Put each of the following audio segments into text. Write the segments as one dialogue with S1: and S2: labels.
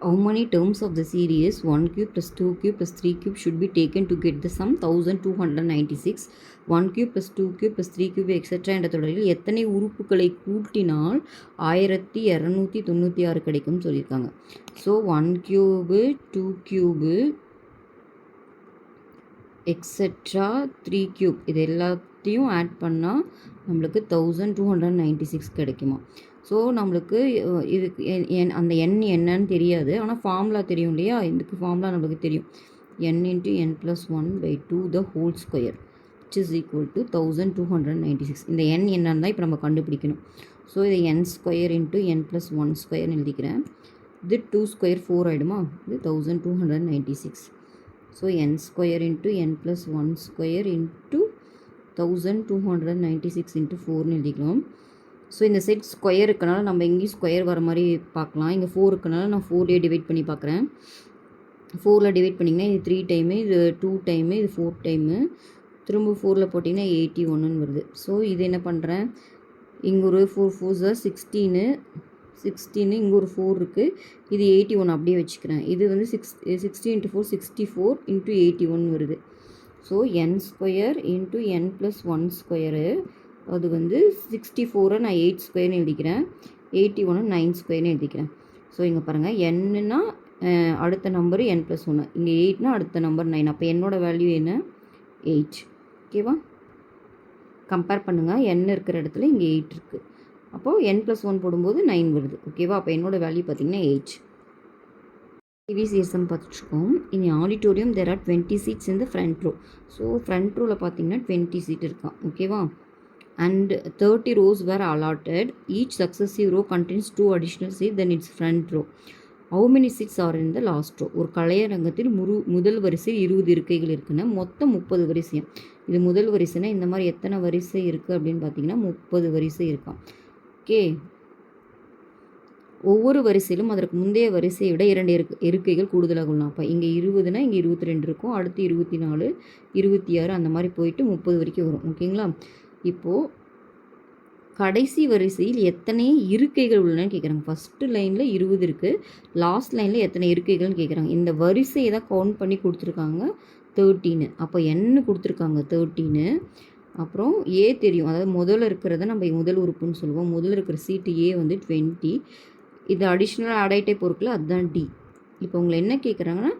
S1: how many terms of the series 1 cube plus 2 cube plus 3 cube should be taken to get the sum 1296? 1 cube plus 2 cube plus 3 cube etc. என்ற தொடரில் எத்தனை உறுப்புகளை கூட்டினால் 1296 கிடைக்கும் சொல்லியிருக்காங்க. So 1 cube 2 cube etcetera 3 cube இது எல்லாத்தையும் add பண்ணால் நம்மளுக்கு 1296 கிடைக்குமா. ஸோ நம்மளுக்கு இதுக்கு அந்த எண் என்னன்னு தெரியாது, ஆனால் ஃபார்முலா தெரியும் இல்லையா. இதுக்கு ஃபார்முலா நம்மளுக்கு தெரியும், n × n+1/2 the whole square which is equal to 1296. இந்த எண் என்னன்னு தான் இப்போ நம்ம கண்டுபிடிக்கணும். ஸோ இதை n² × n+1² எழுதிக்கிறேன். இது 2² 4 ஆகிடுமா, இது 1296. ஸோ n² × n+1² × 1296 × 4 எழுதிக்கிறோம். ஸோ இந்த செட் ஸ்கொயர் இருக்கனால நம்ம இங்கேயும் ஸ்கொயர் வர மாதிரி பார்க்கலாம். இங்கே 4 இருக்கனால நான் 4 டிவைட் பண்ணி பார்க்குறேன். 4 டிவைட் பண்ணிங்கன்னா இது 3 டைமு, இது 2 டைமு, இது 4 டைமு, திரும்ப 4 போட்டிங்கன்னா 81 வருது. ஸோ இது என்ன பண்ணுறேன், இங்கே ஒரு 4 4s 16 இங்கே ஒரு 4 இருக்குது, இது 81 அப்படியே வச்சுக்கிறேன். இது வந்து 60 × 4 64 × 81 வருது. ஸோ n² × n+1², அது வந்து 64 நான் 8² எழுதிக்கிறேன், 81 9² எழுதிக்கிறேன். ஸோ இங்கே பாருங்கள், என்னன்னா அடுத்த நம்பரு n+1, இங்கே 8னா அடுத்த நம்பர் 9. அப்போ என்னோட வேல்யூ என்ன, 8. ஓகேவா, கம்பேர் பண்ணுங்கள், n இருக்கிற இடத்துல இங்கே 8 இருக்குது, அப்போது n+1 போடும்போது 9 வருது. ஓகேவா, அப்போ என்னோட வேல்யூ பார்த்திங்கன்னா 8. டிவிசிஎஸ்எம் பார்த்துட்ருக்கோம். இனி auditorium there are 20 seats in the front row. So front ரோவில் பார்த்தீங்கன்னா 20 seat இருக்கான். ஓகேவா, and 30 rows were allotted. Each successive row contains 2 additional seats, then its front row. How many seats are in the last row? ஒரு கலையரங்கத்தில் முதல் வரிசையில் 20 இருக்கைகள் இருக்குன்னா மொத்தம் 30 வரிசையும். இது முதல் வரிசைனா இந்த மாதிரி எத்தனை வரிசை இருக்குது அப்படின்னு பார்த்தீங்கன்னா 30 வரிசை இருக்கான். ஓகே, ஒவ்வொரு வரிசையிலும் அதற்கு முந்தைய வரிசையை விட 2 இருக்கைகள் கூடுதலாக உள்ளன. அப்போ இங்கே 20னா இங்கே 22 இருக்கும், அடுத்து 24 26 அந்த மாதிரி போயிட்டு 30 வரைக்கும் வரும். ஓகேங்களா, இப்போது கடைசி வரிசையில் எத்தனை இருக்கைகள் உள்ளனன்னு கேட்குறாங்க. ஃபஸ்ட்டு லைனில் 20 இருக்குது, லாஸ்ட் லைனில் எத்தனை இருக்கைகள்னு கேட்குறாங்க. இந்த வரிசையை தான் கவுண்ட் பண்ணி கொடுத்துருக்காங்க 13. அப்போ என்ன கொடுத்துருக்காங்க 13. அப்புறம் ஏ தெரியும், அதாவது முதல்ல இருக்கிறத நம்ம முதல் உறுப்புன்னு சொல்லுவோம். முதல்ல இருக்கிற சீட்டு ஏ வந்து 20, இது அடிஷ்னலாக ஆட் ஆகிட்டே பொருட்கள், அதுதான் டி. இப்போ உங்களை என்ன கேட்குறாங்கன்னா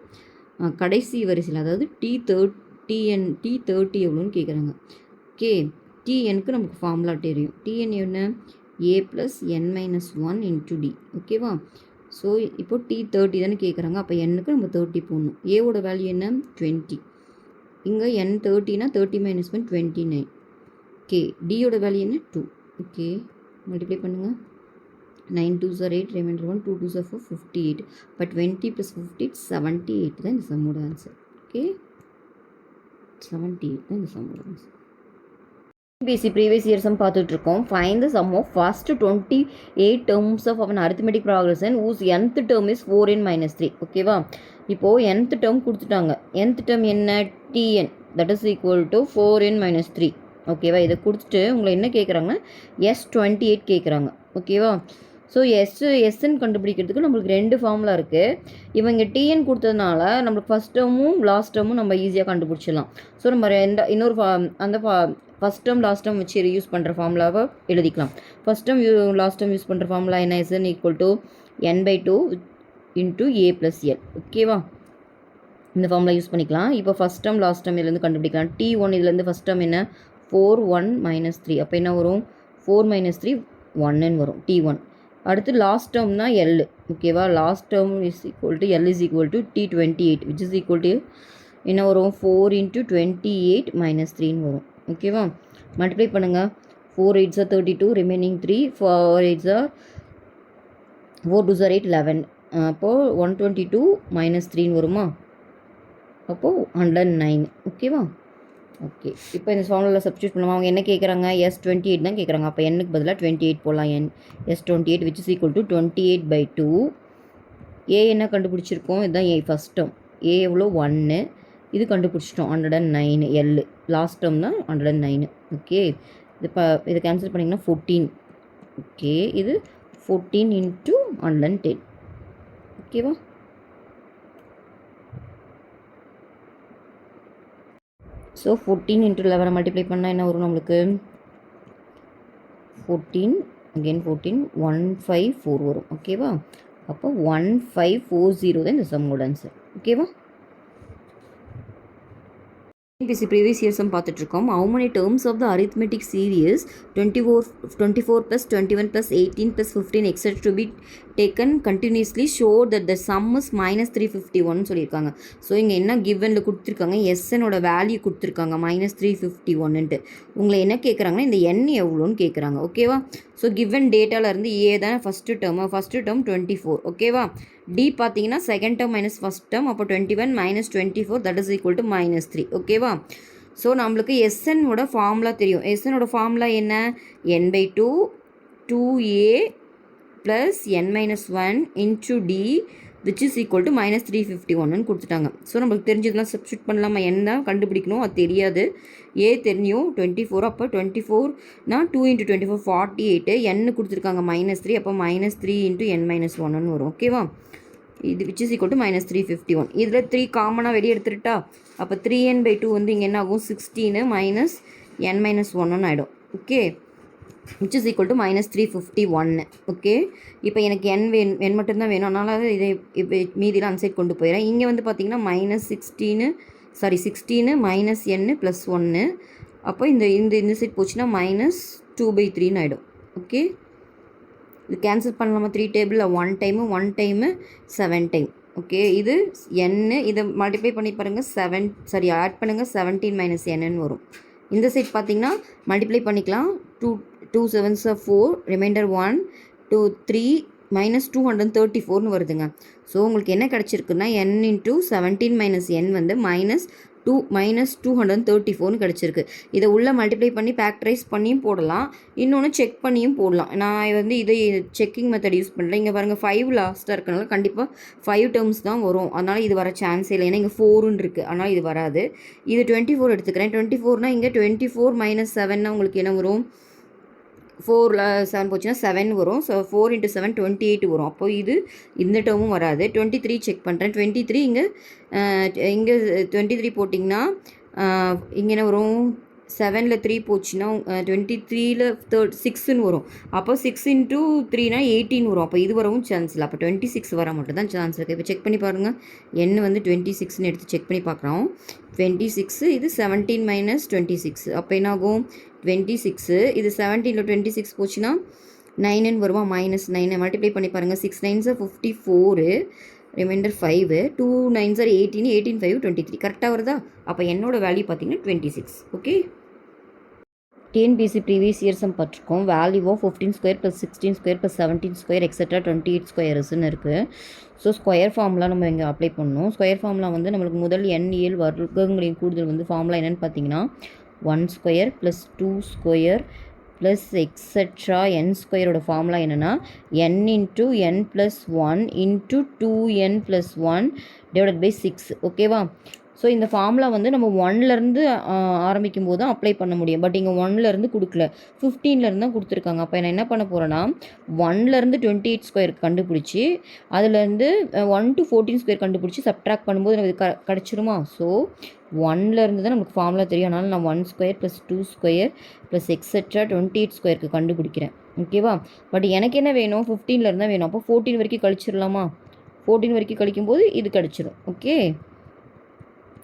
S1: கடைசி வரிசையில், அதாவது T30 எவ்வளோன்னு கேட்குறாங்க. ஓகே, டிஎனுக்கு நமக்கு ஃபார்முலா தெரியும். டிஎன் என்ன, a + n-1 × d. ஓகேவா, ஸோ இப்போ T30 தானே கேட்குறாங்க, அப்போ என்னுக்கு நம்ம 30 போடணும். ஏவோட வேல்யூ என்ன 20, இங்கே n30னா 30 - 1 29. ஓகே, டியோட வேல்யூ என்ன 2. ஓகே, மல்டிப்ளை பண்ணுங்கள், 9 2s are 8, remainder 1, 2 2s are 4, 58. இப்போ 20 + 50 78 தான் இந்த சம்மோட ஆன்சர். ஓகே, 78 தான் இந்த சம்மோட ஆன்சர். ப்ரீவியஸ் இயர்ஸும் பார்த்துட்ருக்கோம். Find the sum of first 28 terms of an arithmetic progression whose nth term is 4n - 3. ஓகேவா, இப்போது nth term கொடுத்துட்டாங்க. nth term என்ன, tn, that is equal to 4n - 3. ஓகேவா, இதை கொடுத்துட்டு உங்களை என்ன கேட்குறாங்கன்னா S28 கேட்குறாங்க. ஓகேவா, ஸோ எஸ்ன்னு கண்டுபிடிக்கிறதுக்கு நம்மளுக்கு 2 ஃபார்முலா இருக்குது. இவங்க டிஎன் கொடுத்ததுனால நம்மளுக்கு ஃபஸ்ட் டேர்மும் லாஸ்ட் டேர்மும் நம்ம ஈஸியாக கண்டுபிடிச்சிடலாம். ஸோ நம்ம இன்னொரு ஃபஸ்ட் டேர்ம் லாஸ்ட் டேர்ம் வச்சு யூஸ் பண்ணுற ஃபார்முலாவை எழுதிக்கலாம். First term last term use பண்ணுற ஃபார்முலா என்ன, SN = n/2 × a + l. ஓகேவா, இந்த ஃபார்முலா யூஸ் பண்ணிக்கலாம். இப்போ ஃபஸ்ட் டேர்ம் லாஸ்ட் டேர்ம் இதுலேருந்து கண்டுபிடிக்கலாம். T1 இதுலேருந்து ஃபஸ்ட் டேர்ம் என்ன 4 1 - 3, அப்போ என்ன வரும் 4 - 3 1ன்னு வரும் T1. அடுத்து லாஸ்ட் டேர்ம்னா L. ஓகேவா, last term L = T28 which is equal to என்ன வரும் 4 × 28 - 3ன்னு வரும். ஓகேவா, மல்டிப்ளை பண்ணுங்கள், 4 8s are 32, remaining 3, 4 8s are 4 2s are 8 11. அப்போது 122 - 3ன்னு வருமா, அப்போது 109. ஓகேவா, ஓகே, இப்போ இந்த ஃபார்முலாவில் சப்ஸ்டியூட் பண்ணுவோம். அவங்க என்ன கேட்குறாங்க, S28 தான் கேட்குறாங்க. அப்போ என்னுக்கு பதிலாக 28 போடலாம். S28 which is equal to 28/2. ஏ என்ன கண்டுபிடிச்சிருக்கோம், இதுதான் ஏ ஃபஸ்ட் டேர்ம். ஏ எவ்வளோ 1, இது கண்டுபிடிச்சிட்டோம் 109. எல் லாஸ்ட் டேர்ம் தான் 109. ஓகே, இது கேன்சல் பண்ணிங்கன்னா 14. ஓகே, இது 14 × 110. ஓகேவா. ஸோ 14 into 11 மல்டிப்ளை பண்ணால் என்ன வரும் நம்மளுக்கு 14 again 14 154 வரும் ஓகேவா. அப்போ 1540 தான் இந்த சம்மோட ஆன்சர் ஓகேவா. NPC previous year sum பார்த்துட்ருக்கோம். How many terms of the arithmetic series 24 plus 21 plus 18 plus 15 etc to be taken continuously show that the sum is minus 351 சொல்லியிருக்காங்க. ஸோ இங்கே என்ன கிவனில் கொடுத்துருக்காங்க, எஸ்எனோட வேல்யூ கொடுத்துருக்காங்க minus 351ன்ட்டு. உங்களை என்ன கேட்குறாங்கன்னா இந்த எண் எவ்வளோன்னு கேட்குறாங்க ஓகேவா. ஸோ கிவன் டேட்டாவிலேருந்து ஏ தானே ஃபஸ்ட்டு டேர்ம் 24 ஓகேவா. டி பார்த்தீங்கன்னா second term minus first term, அப்போ 21 minus 24 that is equal to -3 ஓகேவா. ஸோ நம்மளுக்கு எஸ்என்னோட ஃபார்முலா தெரியும். எஸ்என்னோட ஃபார்முலா என்ன, n/2 2a plus n-1 into d which is equal to -351ன்னு கொடுத்துட்டாங்க. ஸோ நம்மளுக்கு தெரிஞ்சதெல்லாம் சப்ஸ்டியூட் பண்ணலாமா, n தான் கண்டுபிடிக்கணும், அது தெரியாது. ஏ தெரியும் 24, அப்போ 24னா 2 × 24 48, n கொடுத்துருக்காங்க -3, அப்போ -3 × n-1ன்னு வரும் ஓகேவா. இது விச் இஸ் ஈக்குவல் டு -351. இதில் 3 காமனாக வெளியே எடுத்துட்டா அப்போ 3n/2 வந்து இங்கே என்ன ஆகும் 16 minus n-1 ஆகிடும் okay, which is equal to -351 okay. இப்போ எனக்கு n மட்டும்தான் வேணும், அதனால் இதை இப்போ மீதிலாம் அன்சைட் கொண்டு போயிடறேன். இங்கே வந்து பார்த்திங்கன்னா -16 n + 1, அப்போ இந்த சைட் போச்சுன்னா -2/3 ஆகிடும் ஓகே. இது கேன்சல் பண்ணலாமா, 3 டேபிளில் 1 டைமு 7 டைம் ஓகே. இது n, இதை மல்டிப்ளை பண்ணி பாருங்கள் ஆட் பண்ணுங்கள் 17 - n வரும். இந்த சைட் பார்த்தீங்கன்னா மல்டிப்ளை பண்ணிக்கலாம், 2 7s 4, ரிமைண்டர் 1 2 3 -234ன்னு வருதுங்க. ஸோ உங்களுக்கு என்ன கிடச்சிருக்குன்னா n × 17 - n வந்து -234ன்னு கிடச்சிருக்கு. இதை உள்ளே மல்டிப்ளை பண்ணி ஃபேக்டரைஸ் பண்ணியும் போடலாம், இன்னொன்று செக் பண்ணியும் போடலாம். நான் வந்து இதை செக்கிங் மெத்தட் யூஸ் பண்ணுறேன். இங்கே பாருங்கள் 5 லாஸ்ட்டாக இருக்கனால கண்டிப்பாக 5 டேர்ம்ஸ் தான் வரும், அதனால் இது வர சான்ஸே இல்லை. ஏன்னா இங்கே 4ன்னு இருக்குது, அதனால் இது வராது. இது 24 எடுத்துக்கிறேன். 24னா இங்கே 24 - 7னா உங்களுக்கு என்ன வரும், 4ல் 7 போச்சுன்னா 7 வரும். ஸோ 4 × 7 28 வரும். அப்போ இந்த டேர்மும் வராது. 23 செக் பண்ணுறேன். 23 இங்கே 23 போட்டிங்கன்னா இங்கே என்ன வரும், 7ல் 3 போச்சுன்னா 23ல் 6ன்னு வரும். அப்போ 6 × 3னா 18 வரும். அப்போ இது வரவும் சான்ஸ் இல்லை. அப்போ 26 வர மட்டும் தான் சான்ஸ் இருக்குது. இப்போ செக் பண்ணி பாருங்கள், n வந்து 26ன்னு எடுத்து செக் பண்ணி பார்க்குறோம். 26, இது 17 - 26, அப்போ என்னாகும் 26, இது 17ல் 26 போச்சுன்னா 9ன்னு வருமா, -9 மல்டிப்ளை பண்ணி பாருங்கள். 6 9s 54, ரிமைண்டர் 5, 2 9s 18, 18 5 23 கரெக்டாக வருதா. அப்போ என்னோட வேல்யூ பார்த்தீங்கன்னா 26 okay. TNPSC previous year sum பார்த்துருக்கோம். Value of 15 square + 16 square + 17 square etcetera 28 ஸ்கொயர்ஸ்ன்னு இருக்குது. ஸோ ஸ்கொயர் ஃபார்முலா நம்ம இங்கே அப்ளை பண்ணணும். ஸ்கொயர் ஃபார்முலா வந்து நம்மளுக்கு முதல் n வர்க்கங்களின் கூடுதல் வந்து ஃபார்முலா என்னென்னு பார்த்தீங்கன்னா 1 square + 2 square plus etcetera n ஸ்கொயரோட ஃபார்முலா என்னென்னா n × n + 1 × 2n + 1 / 6 ஓகேவா. ஸோ இந்த ஃபார்முலா வந்து நம்ம 1லேருந்து ஆரம்பிக்கும் போது தான் அப்ளை பண்ண முடியும். பட் இங்கே 1லேருந்து கொடுக்கல, 15லேருந்து தான் கொடுத்துருக்காங்க. அப்போ நான் என்ன பண்ண போகிறேன்னா 1லேருந்து 28 ஸ்கொயர் கண்டுபிடிச்சி அதுலேருந்து 1 to 14 ஸ்கொயர் கண்டுபிடிச்சி சப்ட்ராக்ட் பண்ணும்போது நமக்கு கிடச்சிருமா. ஸோ 1லேருந்து தான் நமக்கு ஃபார்முலா தெரியும். அதனால் நான் 1 ஸ்கொயர் + 2 ஸ்கொயர் ப்ளஸ் எக்ஸெட்ரா 28 ஸ்கொயருக்கு கண்டுபிடிக்கிறேன் ஓகேவா. பட் எனக்கு என்ன வேணும், 15லேருந்து தான் வேணும். அப்போ 14 வரைக்கும் கழிச்சிடலாமா. 14 வரைக்கும் கழிக்கும்போது இது கிடச்சிரும் ஓகே.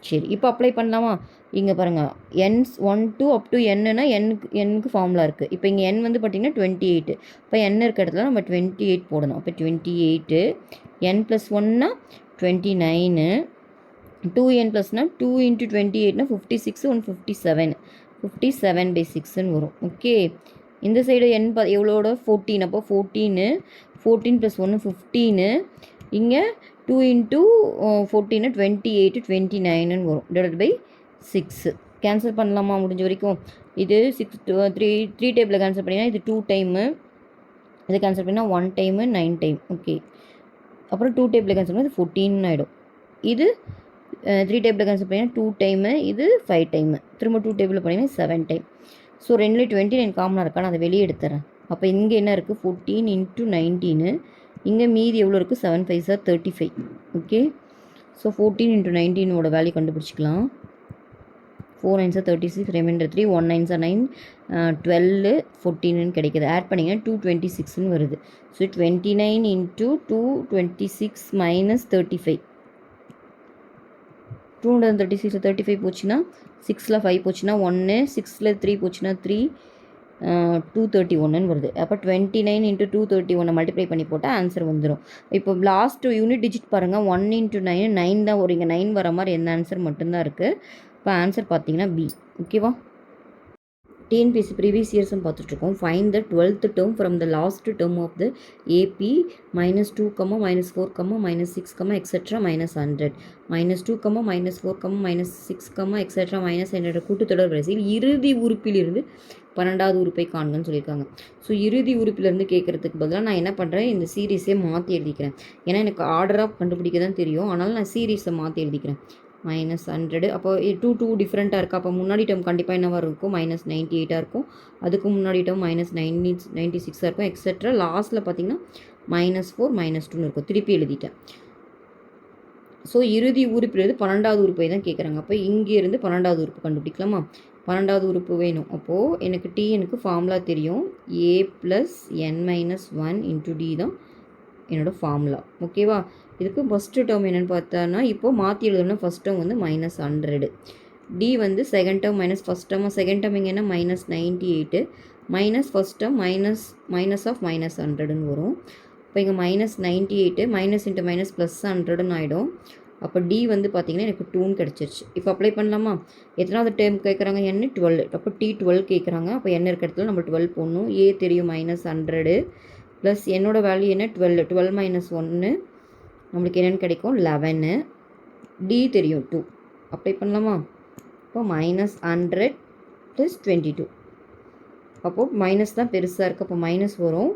S1: சரி, இப்போ அப்ளை பண்ணலாமா. இங்கே பாருங்கள், n1 to up to n-னா n-க்கு ஃபார்முலா இருக்குது. இப்போ இங்கே n வந்து பார்த்திங்கன்னா 28, இப்போ n இருக்க இடத்துல நம்ம 28 போடணும். அப்போ 28 n + 1னா 29, 2n +னா 2 × 28னா 56, 157, 57/6ன்னு வரும் ஓகே. இந்த சைடு n எவ்வளோட 14, அப்போ 14 + 1 15, இங்கே 2 × 14 28, 29ன்னு வரும் /6. கேன்சல் பண்ணலாமா முடிஞ்ச வரைக்கும். இது 3 டேபிளில் கேன்சல் பண்ணிங்கன்னா இது 2 டைமு, இதை கேன்சல் பண்ணால் 1 டைமு 9 டைம் ஓகே. அப்புறம் 2 டேபிளில் கேன்சல் பண்ணால் இது 14 ஆகிடும். இது 3 டேபிளில் கேன்சல் பண்ணிங்கன்னா 2 டைமு, இது 5 டைமு, திரும்ப 2 டேபிளில் பண்ணிங்கன்னா 7 டைம். ஸோ 2லேயும் 29 காமனாக இருக்கா, நான் அதை வெளியே எடுத்துறேன். அப்போ இங்கே என்ன இருக்குது 14 × 19, இங்கே மீதி எவ்வளோ இருக்குது 7 5s 35 ஓகே. ஸோ 14 × 19ஓட வேல்யூ கண்டுபிடிச்சிக்கலாம். 4 9s 36, ரிமைண்டர் 3, 1 9s 9, 12, 14 கிடைக்குது. ஆட் பண்ணிங்கன்னா 226 வருது. So 29 into 226 minus 35. 236 35 போச்சுன்னா 6ல் 5 போச்சுன்னா 1, 6ல் 3 போச்சுன்னா 3, 231 வருது. அப்போ 29 இன்ட்டு 231 மல்டிப்ளை பண்ணி போட்டால் ஆன்சர் வந்துடும். இப்போ லாஸ்ட் யூனிட் டிஜிட் பாருங்கள், 1 இன்ட்டு 9 9 தான் வரும். இங்கே 9 வர மாதிரி எந்த ஆன்சர் மட்டும்தான் இருக்குது. இப்போ ஆன்சர் பார்த்தீங்கன்னா பி. ஓகேவா? டிஎன்பிஎஸ்சி ப்ரீவியஸ் இயர்ஸும் பார்த்துட்ருக்கோம். Find the 12th term from the last term of the AP -2, -4, -6, etcetera -100 -2, -4, -6, etcetera -100 கூட்டுத்தொடர் வரிசையில் இறுதி உறுப்பிலிருந்து 12வது உறுப்பை காண்கன்னு சொல்லியிருக்காங்க. ஸோ இறுதி உறுப்பிலிருந்து கேட்குறதுக்கு பதிலாக நான் என்ன பண்ணுறேன், இந்த சீரீஸே மாற்றி எழுதிக்கிறேன். ஏன்னா எனக்கு ஆர்டராக கண்டுபிடிக்க தான் தெரியும், ஆனாலும் நான் சீரீஸை மாற்றி எழுதிக்கிறேன். -100. அப்போ 2 டிஃப்ரெண்ட்டாக இருக்குது. அப்போ முன்னாடி டேர்ம் கண்டிப்பாக என்னவாக இருக்கும், -98 இருக்கும். அதுக்கு முன்னாடி டேர்ம் -96 இருக்கும், எக்ஸெட்ரா. லாஸ்ட்டில் பார்த்தீங்கன்னா -4 -2 இருக்கும். திருப்பி எழுதிட்டேன். ஸோ இறுதி உறுப்பிலிருந்து 12வது உறுப்பை தான் கேட்குறாங்க. அப்போ இங்கேருந்து 12வது உறுப்பு கண்டுபிடிக்கலாமா? 12வது உறுப்பு வேணும். அப்போது எனக்கு ஃபார்முலா தெரியும். a + n-1 × d தான் என்னோடய ஃபார்முலா. ஓகேவா? இதுக்கு ஃபஸ்ட்டு டேர்ம் என்னென்னு பார்த்தோன்னா, இப்போது மாற்றி எழுதணும்னா ஃபஸ்ட் டேர்ம் வந்து -100, டி வந்து second term minus first term. Second term இங்கே என்ன -98 minus first term minus of -100ன்னு வரும். இப்போ இங்கே -98 மைனஸ் இன்ட்டு மைனஸ் +100ன்னு ஆகிடும். அப்போ டி வந்து பார்த்திங்கன்னா எனக்கு 2ன்னு கிடச்சிருச்சு. இப்போ அப்ளை பண்ணலாமா? எத்தனாவது டேர்ம் கேட்குறாங்க? n 12. அப்போ டி 12 கேட்குறாங்க. அப்போ n இருக்கிற இடத்துல நம்ம 12 போடணும். ஏ தெரியும் -100 ப்ளஸ் என்னோடய வேல்யூ என்ன 12 12 - 1 நம்மளுக்கு என்னென்னு கிடைக்கும் 11. டி தெரியும் 2. அப்ளை பண்ணலாமா? இப்போ -100 + 22. அப்போது மைனஸ் தான் பெருசாக இருக்குது. அப்போ மைனஸ் வரும்.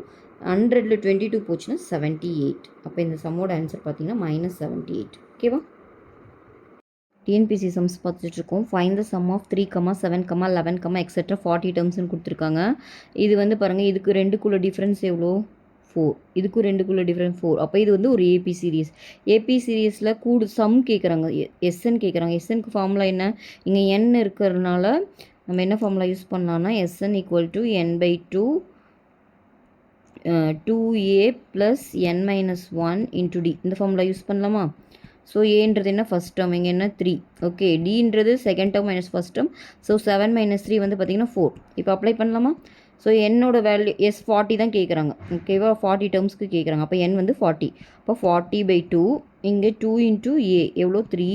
S1: 100ல் 22 போச்சுன்னா 78. அப்போ இந்த சம்மோட ஆன்சர் பார்த்தீங்கன்னா -78. ஓகேவா? டிஎன்பிசி சம்ஸ் பார்த்துட்ருக்கோம். Find the sum of 3, 7, 11, etcetera 40 டேர்ம்ஸ்னு கொடுத்துருக்காங்க. இது வந்து பாருங்கள், இதுக்கு ரெண்டுக்குள்ள டிஃப்ரென்ஸ் எவ்வளோ? 4. இதுக்கும் ரெண்டுக்குள்ள டிஃப்ரென்ஸ் 4. அப்போ இது வந்து ஒரு ஏபி சீரீஸ். ஏபி சீரீஸில் சம் கேட்குறாங்க, எஸ்என் கேட்குறாங்க. எஸ்என்க்கு ஃபார்முலா என்ன? இங்கே n இருக்கிறதுனால நம்ம என்ன ஃபார்முலா யூஸ் பண்ணலான்னா, Sn = n/2 2a + n-1 × d. இந்த ஃபார்முலா யூஸ் பண்ணலாமா? ஸோ ஏன்றது என்ன? First term. இங்கே என்ன 3. ஓகே. டின்றது second term minus first term. So 7 - 3 வந்து பார்த்திங்கன்னா 4. இப்போ அப்ளை பண்ணலாமா? ஸோ என்னோட வேல்யூ 40 தான் கேட்குறாங்க. ஓகேவா? 40 டேர்ம்ஸ்க்கு கேட்குறாங்க. அப்போ n வந்து 40. அப்போ 40/2 இங்கே 2 × a எவ்வளோ? 3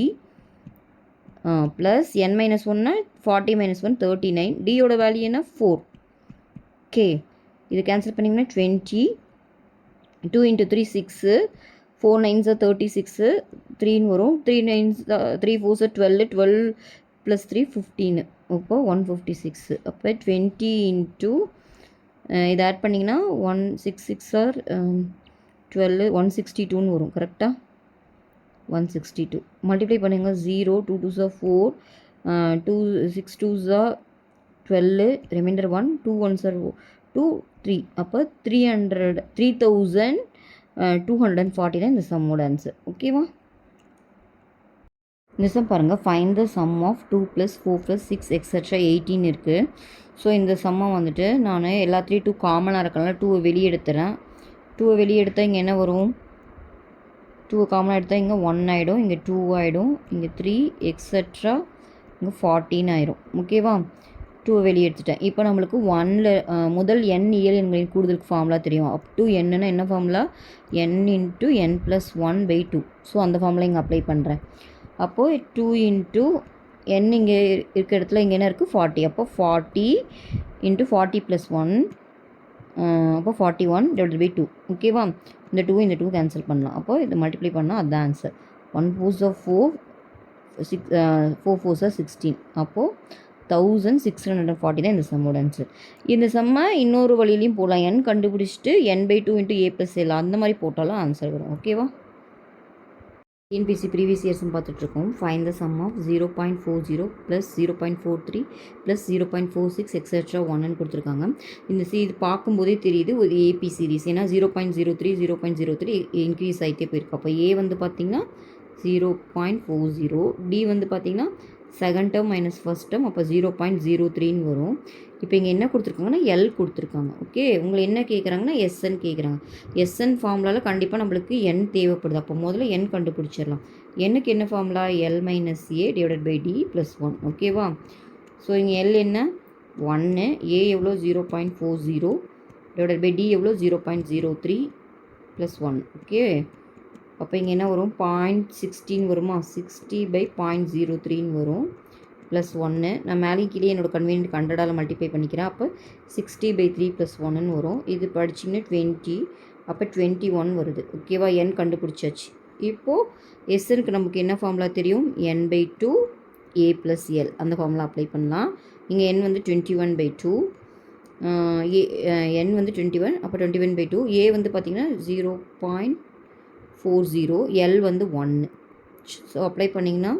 S1: ப்ளஸ் n-1 40 - 1 39. டியோட வேல்யூ என்ன? 4. ஓகே. இது கேன்சல் பண்ணிங்கன்னா 20. 2 × 3 6, 4 9s 36, 3ன்னு வரும். 3 9s 3 4s 12, 12 + 3 15. இப்போ 156. அப்போ 20 × இதை ஆட் பண்ணிங்கன்னா 1 6 6 ஆர் 12 162ன்னு வரும். கரெக்டாக 162. மல்டிப்ளை பண்ணுங்கள். 0 2 2s 4, 2 6 2s 12, ரிமைண்டர் 1, 2 1s 2, 3. அப்போ 3240 தான் இந்த சம்மோட ஆன்சர். ஓகேவா? இந்த சம் பாருங்கள். Find the sum of 2 + 4 + 6 etcetera 18 இருக்குது. ஸோ இந்த சம்மை வந்துட்டு நான் எல்லாத்துலேயும் 2 காமனாக இருக்கனால 2 வெளியே எடுத்துறேன். 2 வெளியே எடுத்தால் இங்கே என்ன வரும்? 2 காமனாக எடுத்தால் இங்கே 1 ஆகிடும், இங்கே 2 ஆகிடும், இங்கே 3 எக்ஸெட்ரா இங்கே 14 ஆயிரும். ஓகேவா? 2 வெளியே எடுத்துட்டேன். இப்போ நம்மளுக்கு 1ல் முதல் n இயல் எண்களின் கூடுதலுக்கு ஃபார்முலா தெரியும். அப் டு என்னன்னா என்ன ஃபார்முலா? n × n + 1/2. ஸோ அந்த ஃபார்முலா இங்கே அப்ளை பண்ணுறேன். அப்போது 2 × n இங்கே இருக்கிற இடத்துல இங்கே என்ன இருக்குது? 40. அப்போ 40 × 40 + 1, அப்போ 41/2. ஓகேவா? இந்த 2 இந்த 2 கேன்சல் பண்ணலாம். அப்போ இதை மல்டிப்ளை பண்ணால் அதுதான் ஆன்சர். 1 4s 4, 4 4s 16. அப்போது 1640 தான் இந்த சம்மோட ஆன்சர். இந்த சம்மை இன்னொரு வழியிலையும் போடலாம். n கண்டுபிடிச்சிட்டு n/2 × a + l அந்த மாதிரி போட்டாலும் ஆன்சர் வரும். ஓகேவா? டிஎன்பிசி ப்ரீவியஸ் இயர்ஸ்னு பார்த்துட்ருக்கோம். Find the sum of 0.40 + 0.43 + 0.46 etcetera 1ன்னு கொடுத்துருக்காங்க. இந்த இது பார்க்கும்போதே தெரியுது ஒரு ஏபி சீரீஸ். ஏன்னா 0.03 0.03 இன்க்ரீஸ் ஆகிட்டே போயிருக்கு. அப்போ ஏ வந்து பார்த்திங்கன்னா 0.40, டி வந்து பார்த்திங்கன்னா second term minus first term, அப்போ 0.03ன்னு வரும். இப்போ இங்கே என்ன கொடுத்துருக்காங்கன்னா எல் கொடுத்துருக்காங்க. ஓகே, உங்களை என்ன கேட்குறாங்கன்னா எஸ்என் கேட்குறாங்க. எஸ்என் ஃபார்முலாவில் கண்டிப்பாக நம்மளுக்கு என் தேவைப்படுது. அப்போ முதல்ல என் கண்டுபிடிச்சிடலாம். என்னுக்கு என்ன formula? L minus a divided by d plus 1. ஓகேவா? ஸோ இங்கே எல் என்ன? 1, ஏ எவ்வளோ? 0.40 டிவைடட் பை டி எவ்வளோ? 0.03 ப்ளஸ் 1. ஓகே, அப்போ இங்கே என்ன வரும்? 0.16 வருமா? 60/0.03ன்னு வரும். ப்ளஸ் 1. நான் மேலே கீழே என்னோடய கன்வீனியன்ட் 100ஆல் மல்டிப்ளை பண்ணிக்கிறேன். அப்போ 60/3 ப்ளஸ் 1ன்னு வரும். இது படிச்சிங்கன்னா 20, அப்போ 21 வருது. ஓகேவா? என் கண்டுபிடிச்சாச்சு. இப்போது எஸ்எனுக்கு நமக்கு என்ன ஃபார்முலா தெரியும்? n/2 a plus L. அந்த ஃபார்முலா அப்ளை பண்ணலாம். இங்கே n வந்து 21/2, n வந்து 21, அப்போ 21/2. ஏ வந்து பார்த்திங்கன்னா 0.40, எல் வந்து 1. ஸோ அப்ளை பண்ணிங்கன்னா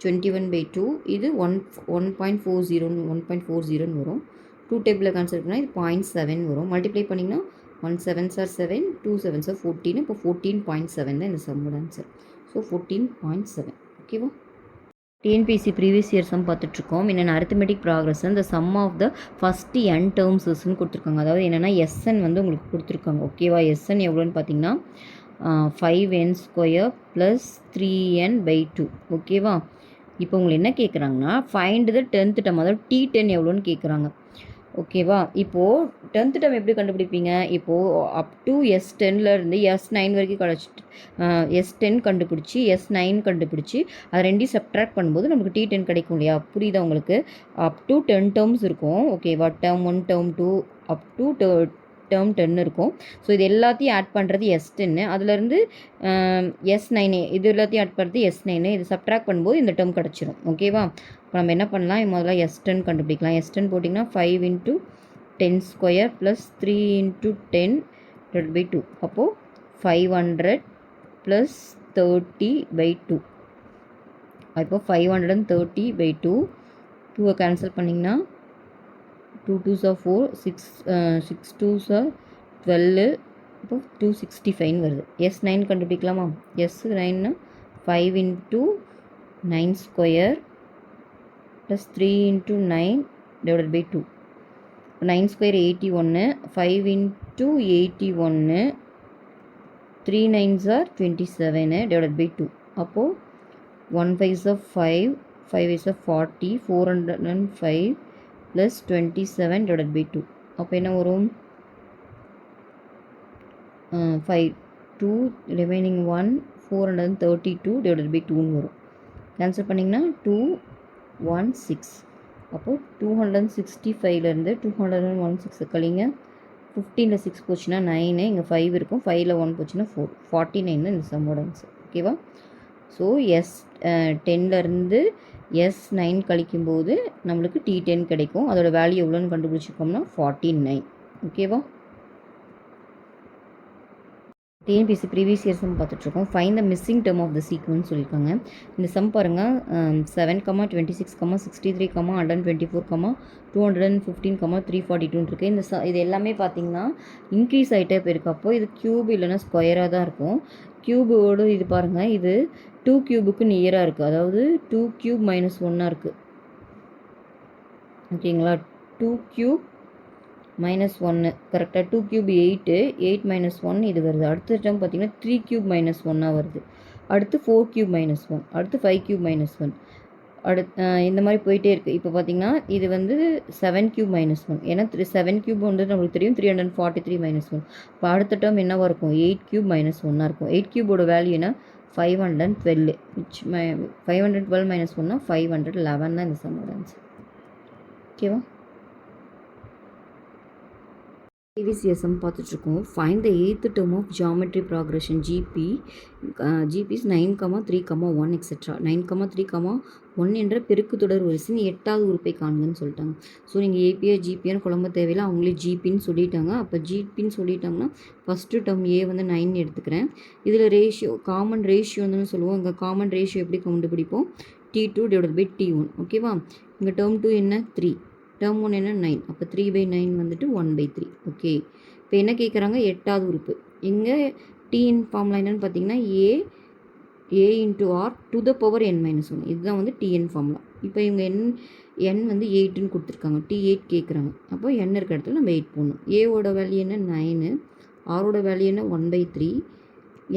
S1: 21/2, இது 1.40ன்னு வரும். 2 டேபிளில் கேன்சல் பண்ணால் இது 0.7 வரும். மல்டிப்ளை பண்ணிங்கன்னா 1 7s are 7, 2 7s are 14. இப்போ 14.7 தான் இந்த சம்மோட ஆன்சர். ஸோ 14.7. ஓகேவா? டிஎன்பிஎஸ்சி ப்ரீவியஸ் இயர் சம் பார்த்துட்ருக்கோம். என்னென்ன அரித்மெட்டிக் ப்ராக்ரஸ் இந்த sum of the first n டேர்ம்ஸ்ன்னு கொடுத்துருக்காங்க. அதாவது என்னென்னா எஸ்என் வந்து உங்களுக்கு கொடுத்துருக்காங்க. ஓகேவா? எஸ்என் எவ்வளோன்னு பார்த்தீங்கன்னா 5n² ப்ளஸ் 3n/2. ஓகேவா? இப்போ உங்களுக்கு என்ன கேட்குறாங்கன்னா ஃபைண்ட் த 10th டேர்ம், அதாவது T10 எவ்வளோன்னு கேட்குறாங்க. ஓகேவா? இப்போது 10th டேர்ம் எப்படி கண்டுபிடிப்பீங்க? இப்போது அப் டு S10லேருந்து S9 வரைக்கும் கிடச்சிட்டு S10 கண்டுபிடிச்சி S9 கண்டுபிடிச்சி அது ரெண்டையும் சப்ட்ராக்ட் பண்ணும்போது நமக்கு T10 கிடைக்கும் இல்லையா? புரியுதா உங்களுக்கு? அப் டு 10 டேர்ம்ஸ் இருக்கும். ஓகேவா? Term 1, term 2 up to term 10 இருக்கும். ஸோ இது எல்லாத்தையும் ஆட் பண்ணுறது S10, அதுலேருந்து S9, இது எல்லாத்தையும் ஆட் பண்ணுறது S9. இது சப்ட்ராக்ட் பண்ணும்போது இந்த டேர்ம் கிடச்சிரும். ஓகேவா? இப்போ நம்ம என்ன பண்ணலாம்? முதல்ல S10 கண்டுபிடிக்கலாம். S10 போட்டிங்கன்னா 5 × 10² ப்ளஸ் 3 × 10 டிவைடட் பை 2. அப்போது 500 ப்ளஸ் 30/2. இப்போ 530/2. 2 கேன்சல் பண்ணிங்கன்னா 2 2s are 4, 6 2s are 12. இப்போ 265 வருது. S9 கண்டுபிடிக்கலாமா? S9னா 5 × 9² plus 3 × 9 divided by 2. 9² 81, 5 × 81, 3 9s are 27 divided by 2. அப்போது 1 5s are 5, 5 8s are 40, 405 plus 27 divided by 2. அப்போ என்ன வரும்? 5 2 ரிமைனிங் 1 432 டிவைடட் பை 2ன்னு வரும். கேன்சல் பண்ணிங்கன்னா 216. அப்போது 265லேருந்து 216 கழிங்க. 15ல் 6 போச்சுன்னா 9, இங்கே 5 இருக்கும். 5ல் 1 போச்சுன்னா 4. 49 தான் இந்த சம்மோட ஆன்சர். ஓகேவா? ஸோ S10லேருந்து S9 கழிக்கும்போது நம்மளுக்கு T10 கிடைக்கும். அதோட வேல்யூ எவ்வளோன்னு கண்டுபிடிச்சிருக்கோம்னா 49. ஓகேவா? டிஎன்பிஎஸ்சி ப்ரீவியஸ் இயர் சம் பார்த்துட்ருக்கோம். Find the missing term of the sequence சொல்லியிருக்காங்க. இந்த சம் பாருங்கள், 7, 26, 63, 124, 215, 342 இருக்குது. இது எல்லாமே பார்த்தீங்கன்னா இன்க்ரீஸ் ஆகிட்டே போயிருக்கு. அப்போ இது க்யூப் இல்லைன்னா ஸ்கொயராக தான் இருக்கும். க்யூபோடு இது பாருங்கள், இது 2 க்யூபுக்கு நியராக இருக்குது. அதாவது 2 க்யூப் மைனஸ் 1 இருக்குது. ஓகேங்களா? 2 க்யூப் மைனஸ் 1 கரெக்டாக. 2 க்யூப் 8, 8 மைனஸ் 1 இது வருது. அடுத்த டைம் பார்த்தீங்கன்னா 3 க்யூப் மைனஸ் 1 வருது. அடுத்து 4 க்யூப் மைனஸ் 1, அடுத்து 5 க்யூப் மைனஸ் 1, இந்த மாதிரி போயிட்டே இருக்குது. இப்போ பார்த்தீங்கன்னா இது வந்து 7 க்யூப் மைனஸ் 1. ஏன்னா 7 க்யூப் வந்து நம்மளுக்கு தெரியும் 343 மைனஸ் 1. இப்போ அடுத்த டேர்ம் என்னவாக இருக்கும்? 8 க்யூப் மைனஸ் 1 இருக்கும். 8 க்யூபோட வேல்யூ என்ன? 512. 512 மைனஸ் 1னா 511 தான் இந்த சம்மோட ஆன்சர். ஓகேவா? ப்ரீவியஸ் இயர் சம் பார்த்துட்ருக்கோம். Find the 8th term of geometry progression GP. GP's 9, 3, 1 எக்ஸெட்ரா. 9, 3, 1 என்ற பெருக்கு தொடர் வரிசையின் 8வது உறுப்பை காண்கன்னு சொல்லிட்டாங்க. ஸோ நீங்கள் ஏபிஐ ஜிபின்னு குழம்ப தேவையில்லை, அவங்களே ஜிபின்னு சொல்லிட்டாங்க. அப்போ ஜிபின்னு சொல்லிட்டாங்கன்னா ஃபஸ்ட்டு டேர்ம் ஏ வந்து 9 எடுத்துக்கிறேன். இதில் ரேஷியோ காமன் ரேஷியோ வந்து சொல்லுவோம். இங்கே காமன் ரேஷியோ எப்படி கண்டுபிடிப்போம்? T2 divided by T1. ஓகேவா? இங்கே டேர்ம் 2 என்ன? 3. டேர்ம் 1 என்ன? 9. அப்போ 3/9 வந்துட்டு 1/3. ஓகே, இப்போ என்ன கேட்குறாங்க? 8வது உறுப்பு. இங்கே டிஎன் ஃபார்முலா என்னென்னு பார்த்தீங்கன்னா a into r to the power n minus 1. இதுதான் வந்து tn ஃபார்முலா. இப்போ இவங்க n வந்து 8ன்னு கொடுத்துருக்காங்க, t8 கேட்குறாங்க. அப்போ n இருக்க இடத்துல நம்ம 8 போடணும். ஏவோட வேல்யூ என்ன 9, ஆரோட வேல்யூ என்ன 1/3,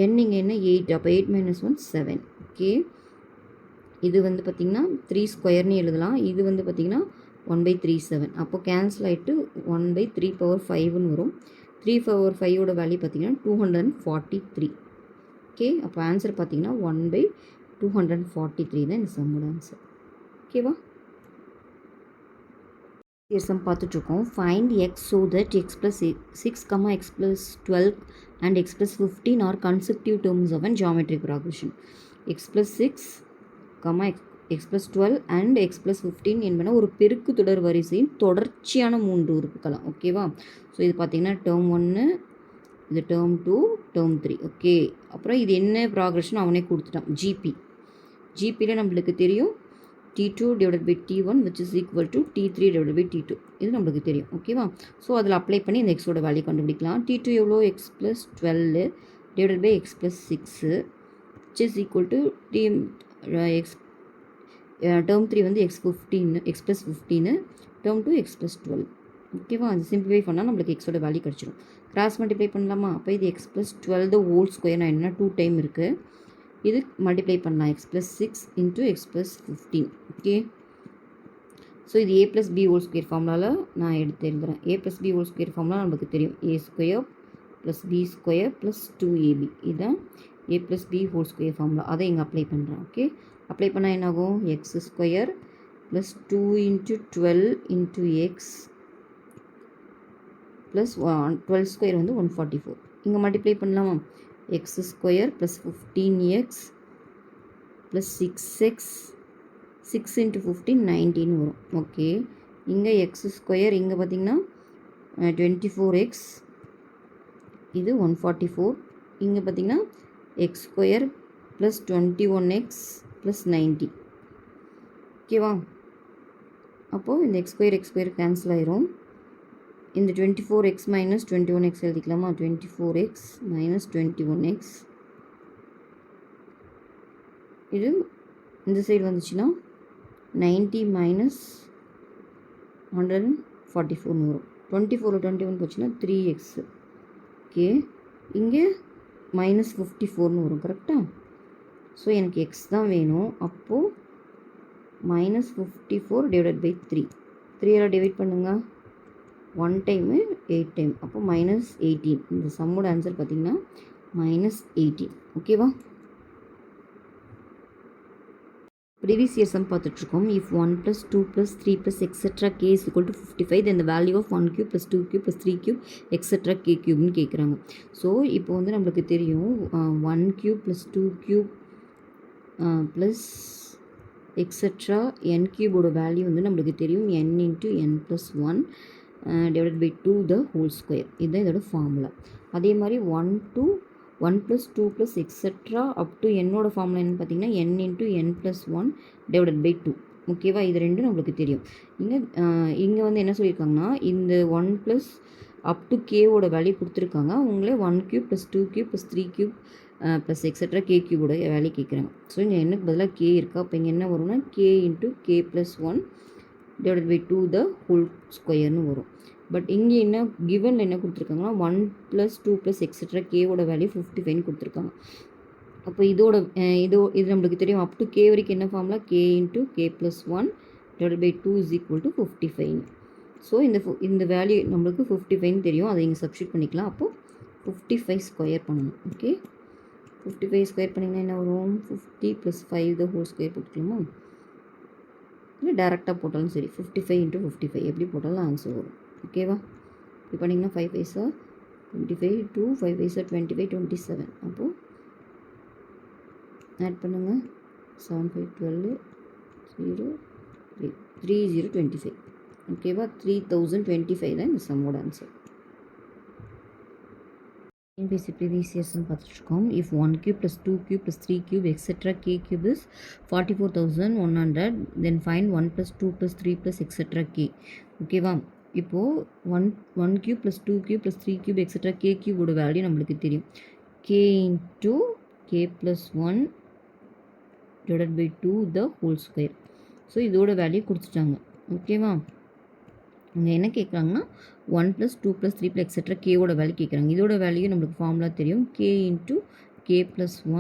S1: n இங்கே என்ன 8, அப்போ 8 minus 1 7. ஓகே, இது வந்து பார்த்திங்கன்னா 3 ஸ்கொயர்னு எழுதலாம். இது வந்து பார்த்திங்கன்னா 1/37. அப்போ கேன்சல் ஆகிட்டு 1/3 power 5ன்னு வரும். 3 power 5ஓட வேல்யூ பார்த்திங்கன்னா 243. ஓகே, அப்போ ஆன்சர் பார்த்திங்கன்னா 1/243 தான் இந்த சம்மோட ஆன்சர். ஓகேவா, சம் பார்த்துட்ருக்கோம். Find X so that x plus 6, x plus 12 and x plus 15 are consecutive terms of an geometric progression. x plus 6, x plus 12 and x plus 15 என்பன ஒரு பெருக்கு தொடர் வரிசையின் தொடர்ச்சியான 3 உறுப்புக்கலாம். ஓகேவா, ஸோ இது பார்த்திங்கன்னா டேர்ம் 1, இது டேர்ம் 2, டேர்ம் 3. ஓகே, அப்புறம் இது என்ன ப்ராக்ரெஷன் அவனே கொடுத்துட்டான், ஜிபியில் நம்மளுக்கு தெரியும் T2 divided by T1 which is equal to T3 divided by T2. இது நம்மளுக்கு தெரியும். ஓகேவா, ஸோ அதில் அப்ளை பண்ணி இந்த எக்ஸோட வேல்யூ கண்டுபிடிக்கலாம். T2 எவ்வளோ, x plus 12 divided by x plus 6 which is equal to term 3 வந்து x plus 15, term 2 x plus 12. ஓகேவா, அது சிம்பிளிஃபை பண்ணால் நம்மளுக்கு எக்ஸோட வேல்யூ கிடச்சிடும். கிராஸ் மல்டிப்ளை பண்ணலாமா, அப்போ இது x plus 12 ஹோல் ஸ்கொயர் நான் என்ன 2 டைம் இருக்குது, இது மல்டிப்ளை பண்ணலாம் x plus 6 into x plus 15. Okay, so இது a plus b whole square ஃபார்முலாவில் நான் எடுத்து எழுதுகிறேன். a plus b whole square formula நமக்கு தெரியும், a square plus b square plus 2ab. இதுதான் a plus b whole square formula. அதை இங்கே அப்ளை பண்ணுறேன். ஓகே, அப்ளை பண்ணால் என்னாகும், x square plus 2 into 12 into x plus 12 square வந்து 144. இங்கே மல்டிப்ளை பண்ணலாமா, x square plus 15x plus 6x, 6 into 15 19 வரும். ஓகே, இங்கே x ஸ்கொயர் இங்கே பார்த்திங்கன்னா 24x, இது 144. இங்கே பார்த்திங்கன்னா x square plus 21x plus 90. ஓகேவா, அப்போது இந்த x ஸ்கொயர் கேன்சல் ஆயிரும். இந்த 24x minus 21x எழுதிக்கலாமா, 24x minus 21x, இது இந்த சைடு வந்துச்சுன்னா 90 மைனஸ் 144 வரும். 24 21 போச்சுன்னா 3x. ஓகே, இங்கே மைனஸ் 54 வரும். கரெக்டாக, ஸோ எனக்கு எக்ஸ் தான் வேணும். அப்போது மைனஸ் 54 டிவைடட் பை 3, 3 டிவைட் பண்ணுங்கள், 1 டைமு 8 டைம், அப்போ மைனஸ் 18. இந்த சம்மோட ஆன்சர் பார்த்திங்கன்னா மைனஸ் 18. ஓகேவா, ப்ரீவியஸ் இயர் சம் பார்த்துட்ருக்கோம். If 1 + 2 + 3 + etcetera k is equal to 55, then the value of 1 cube + 2 cube + 3 cube etcetera k cube ன்னு கேட்குறாங்க. ஸோ இப்போ வந்து நம்மளுக்கு தெரியும் 1 cube + 2 cube plus etcetera n கியூபோட வேல்யூ வந்து நம்மளுக்கு தெரியும் n into n plus 1 divided by 2 the whole square. இதுதான் இதோட ஃபார்முலா. அதே மாதிரி 1 + 2 + எக்ஸெட்ரா அப் டு என்னோட ஃபார்முலா என்னன்னு பார்த்தீங்கன்னா n into n plus 1 divided by 2. ஓகேவா, இது ரெண்டும் நம்மளுக்கு தெரியும். இங்கே வந்து என்ன சொல்லியிருக்காங்கன்னா, இந்த 1 ப்ளஸ் அப் டு கேவோட வேல்யூ கொடுத்துருக்காங்க. அவங்களே 1 cube + 2 cube + 3 cube plus etcetera k கியூபோட வேல்யூ கேட்குறாங்க. ஸோ இங்கே என்னக்கு பதிலாக கே இருக்கா, அப்போ இங்கே என்ன வரும்னா k into k plus 1 divided by 2 the whole squareனு வரும். பட் இங்கே என்ன கிவனில் என்ன கொடுத்துருக்காங்கன்னா 1 + 2 + எக்ஸெட்ரா கேவோட வேல்யூ 55 கொடுத்துருக்காங்க. அப்போ இது நம்மளுக்கு தெரியும் அப் டு கே வரைக்கும் என்ன formula, k into k plus 1 divided by 2 is equal to 55. So இந்த வேல்யூ நம்மளுக்கு 55 தெரியும், அதை இங்கே சப்ஸ்டியூட் பண்ணிக்கலாம். அப்போது 55 ஸ்கொயர் பண்ணணும். ஓகே, 55 ஸ்கொயர் பண்ணிங்கன்னா என்ன வரும், 50 + 5 the whole ஸ்கொயர் போட்டுக்கலாமா, இல்லை டேரெக்டாக போட்டாலும் சரி, 55 into 55 எப்படி போட்டாலும் ஆன்சர் வரும். ஓகேவா, இப்போ பண்ணிங்கன்னா 5 பைசா 25, 2 5 பைசா 25, 27. அப்போது ஆட் பண்ணுங்கள், 7 5 12 0 3 3025. ஓகேவா, 3025 தான் இந்த சம்மோட ஆன்சர். ப்ரீவியஸ் இயர்ஸ்னு பார்த்துட்ருக்கோம். If 1 cube + 2 cube + 3 cube etcetera k cube is 44,100, then find 1 + 2 + 3 + etcetera k. ஓகேவா, இப்போது 1 cube + 2 cube + 3 cube etcetera k cube value நம்மளுக்கு தெரியும், k into k plus 1 divided by 2 the whole square. So இதோட value கொடுத்துட்டாங்க. ஓகேவா? இங்கே என்ன கேட்குறாங்கன்னா 1 + 2 + 3 எக்ஸெட்ரா கேவோட வேல்யூ கேட்குறாங்க. இதோட வேல்யூ நம்மளுக்கு ஃபார்முலா தெரியும், k × k +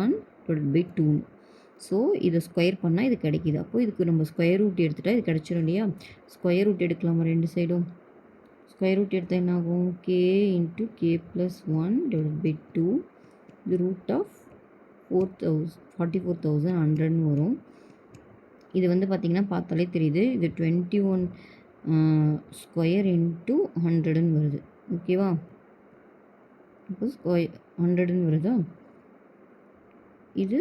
S1: 1 / 2. ஸோ இதை ஸ்கொயர் பண்ணால் இது கிடைக்கிது. அப்போது இதுக்கு நம்ம ஸ்கொயர் ரூட் எடுத்துகிட்டா இது கிடச்சிரும் இல்லையா? ஸ்கொயர் ரூட் எடுக்கலாமா ரெண்டு சைடும்? ஸ்கொயர் ரூட் எடுத்தால் என்ன ஆகும்? k × k + 1 / 2 இது √44,100 வரும். இது வந்து பார்த்திங்கன்னா பார்த்தாலே தெரியுது, இது 21 ஸ்கொயர் இன்ட்டு 100ன்னு வருது. ஓகேவா? இப்போ ஸ்கொயர் 100ன்னு வருதா? இது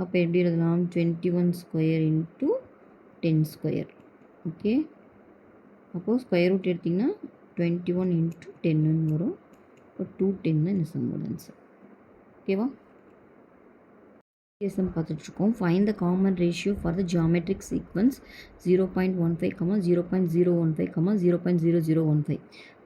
S1: அப்போ எப்படி எழுதலாம்? 21 ஸ்கொயர் இன்ட்டு 10 ஸ்கொயர். ஓகே, அப்போது ஸ்கொயர் ரூட் எடுத்திங்கன்னா 21 × 10ன்னு வரும். இப்போ 210 தான் இந்த சம்மோட ஆன்சர். ஓகேவா? சம் பார்த்துட்ருக்கோம். Find the common ratio for the geometric sequence 0.15, 0.015, 0.0015.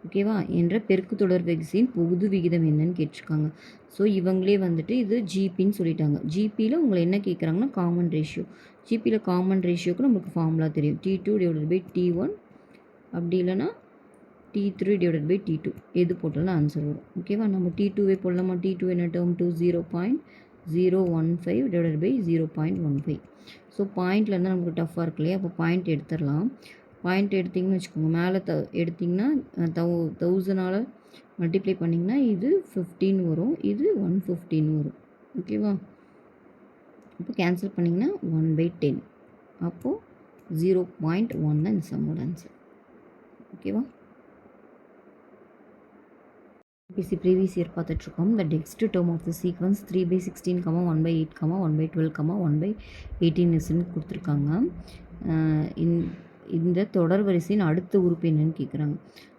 S1: ஓகேவா? என்ற பெருக்கு தொடர் வரிசையின் பொது விகிதம் என்னன்னு கேட்டிருக்காங்க. ஸோ இவங்களே வந்துட்டு இது ஜிபின்னு சொல்லிட்டாங்க. ஜிபியில் உங்களை என்ன கேட்குறாங்கன்னா காமன் ரேஷியோ. ஜிபியில் காமன் ரேஷியோக்கு நமக்கு ஃபார்முலா தெரியும், T2 / T1, அப்படி இல்லைனா T3 / T2. எது போட்டாலும் ஆன்சர் வரும். ஓகேவா? நம்ம T2வே போடலாமா? T2 என்ன டேர்ம்? 0.015 / 0.15. ஸோ பாயிண்ட்லேருந்து நமக்கு டஃப்பாக இருக்கு இல்லையா? அப்போ பாயிண்ட் எடுத்துடலாம். பாயிண்ட் எடுத்திங்கன்னு வச்சுக்கோங்க, மேலே எடுத்திங்கன்னா 1000ஆல் மல்டிப்ளை பண்ணிங்கன்னா இது 15 வரும், இது 115 வரும். ஓகேவா? அப்போ கேன்சல் பண்ணிங்கன்னா 1/10. அப்போது 0.1 தான் இந்த சம்மோட ஆன்சர். ஓகேவா? பிசி ப்ரீவியஸ் இயர் பார்த்துட்ருக்கோம். The next term of the sequence 3/16, 1/8, 1/12, 1/18 கொடுத்துருக்காங்க. இந்த தொடர் வரிசையின் அடுத்த உறுப்பு என்னன்னு கேட்குறாங்க.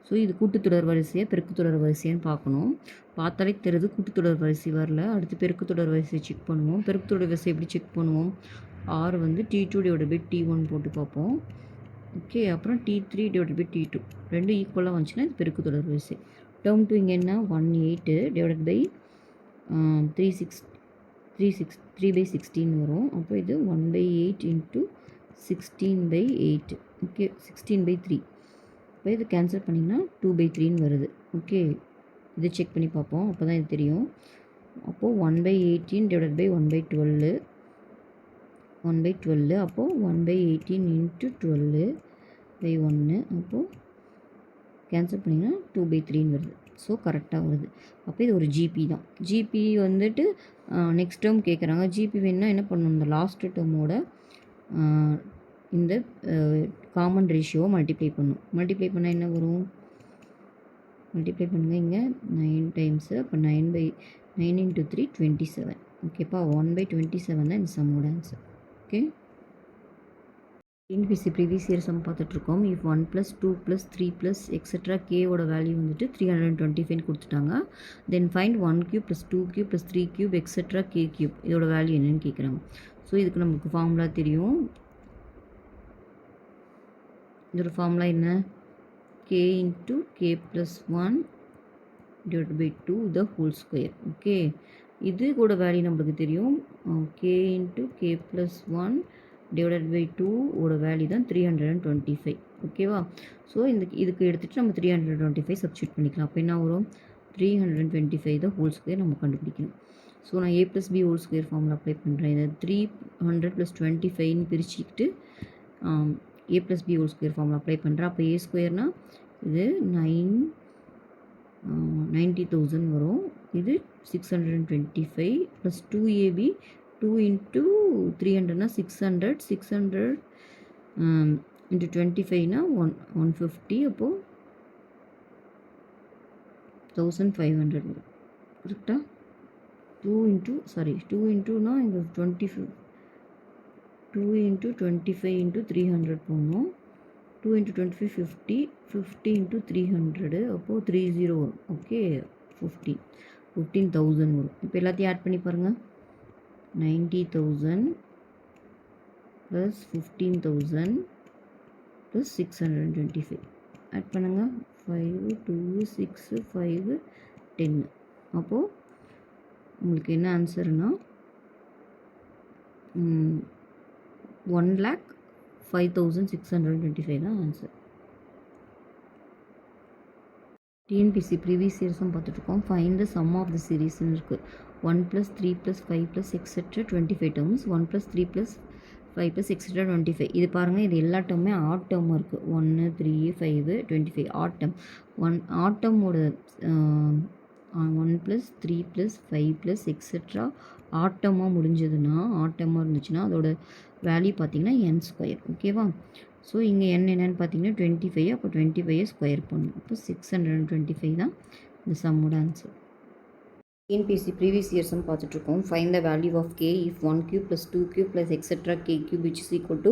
S1: ஸோ இது கூட்டுத்தொடர் வரிசையை பெருக்குத்தொடர் வரிசைன்னு பார்க்கணும். பார்த்தாலே தெரியுது கூட்டுத்தொடர் வரிசை வரல. அடுத்து பெருக்குத்தொடர் வரிசை செக் பண்ணுவோம். பெருக்குத்தொடர் வரிசை எப்படி செக் பண்ணுவோம்? R வந்து T2 / T1 போட்டு பார்ப்போம். ஓகே, அப்புறம் T3 / T2 ரெண்டும் ஈக்குவலாக வந்துச்சுன்னா இது பெருக்குத்தொடர் வரிசை. டேர்ம் 2 இங்கே என்ன? 18 / 3/16 வரும். அப்போ இது 1/8 × 16/8. ஓகே, 16/3. இப்போ இது கேன்சல் பண்ணிங்கன்னா 2/3ன்னு வருது. ஓகே, இதை செக் பண்ணி பார்ப்போம், அப்போ தான் இது தெரியும். அப்போது 1/18 / 1/12, 1/12. அப்போது 1/18 × 12/1. அப்போது கேன்சல் பண்ணிங்கன்னா 2/3ன்னு வருது. ஸோ கரெக்டாக வருது. அப்போ இது ஒரு ஜிபி தான். ஜிபி வந்துட்டு நெக்ஸ்ட் டேர்ம் கேட்குறாங்க. ஜிபி வேணுன்னா என்ன பண்ணணும்? இந்த லாஸ்ட் டேர்மோட இந்த காமன் ரேஷியோவை மல்டிப்ளை பண்ணணும். மல்டிப்ளை பண்ணால் என்ன வரும்? மல்டிப்ளை பண்ணுங்கள். இங்கே 9 டைம்ஸு, அப்போ 9 × 3 27. ஓகேப்பா, 1/27 தான் இந்த சம்மோட answer. Okay, NPSC previous year sum பார்த்துட்ருக்கோம். இஃப் 1 + 2 + 3 எக்ஸெட்ரா கேவோட வேல்யூ வந்துட்டு 325 கொடுத்துட்டாங்க. தென் ஃபைண்ட் 1³ + 2³ + 3³ எக்ஸெட்ரா k³ இதோட வேல்யூ என்னன்னு கேட்குறாங்க. ஸோ இதுக்கு நமக்கு ஃபார்முலா தெரியும். இதோட ஃபார்முலா என்ன? k × k + 1 / 2 the whole square. Okay, இது கூட வேல்யூ நம்மளுக்கு தெரியும், k × k + 1 / 2 ஓட வேல்யூ தான் 325. ஓகேவா? ஸோ இதுக்கு எடுத்துகிட்டு நம்ம 325 சப்ஸ்டியூட் பண்ணிக்கலாம். அப்போ என்ன வரும்? 325 த ஹோல் ஸ்கொயர் நம்ம கண்டுபிடிக்கணும். ஸோ நான் a + b whole square formula apply பண்ணுறேன். இதை 300 + 25ன்னு பிரிச்சுக்கிட்டு a + b whole square formula apply பண்ணுறேன். அப்போ a ஸ்கொயர்னால் இது 90,000 வரும். இது 625 + 2ab 2 × 300 600 600 × 25 150. அப்போது 1500 வரும். கரெக்டாக? 2 × இங்கே 25 × 300 போடணும். 2 × 25 50 50 × 300. அப்போது 30 வரும். ஓகே, 15,000 வரும். இப்போ எல்லாத்தையும் ஆட் பண்ணி பாருங்கள். 90,000 + 15,000 + 625 ஆட் பண்ணுங்கள். 5 2 6 5 10. அப்போது உங்களுக்கு என்ன ஆன்சர்னால் 1,05,625 தான் ஆன்சர். டிஎன்பிசி ப்ரீவியஸ் இயர்ஸும் பார்த்துட்ருக்கோம். Find the sum of the சீரீஸ்ன்னு இருக்குது. 1 + 3 + 5 + எக்ஸெட்ரா 25 டேர்ம்ஸ். 1 + 3 + 5 + எக்ஸெட்ரா 25. இது பாருங்கள், இது எல்லா டேர்மே ஆட் டேர்மாக இருக்குது. 1 3 5 25 ஆட் டேர்ம். ஆட் டேர்மோட 1 + 3 + 5 + எக்ஸெட்ரா ஆட் டேர்மாக முடிஞ்சதுன்னா, ஆட் டேர்மாக இருந்துச்சுன்னா அதோட வேல்யூ பார்த்தீங்கன்னா n². ஓகேவா? ஸோ இங்கே என்னென்னு பார்த்தீங்கன்னா 25. அப்போ 25 ஸ்கொயர் பண்ணணும். அப்போ 625 தான் இந்த சம்மோட ஆன்சர். டிஎன்பிசி ப்ரீவியஸ் இயர்ஸ்னு பார்த்துட்ருக்கோம். Find the value of k if 1³ + 2³ + etcetera k³ which is equal to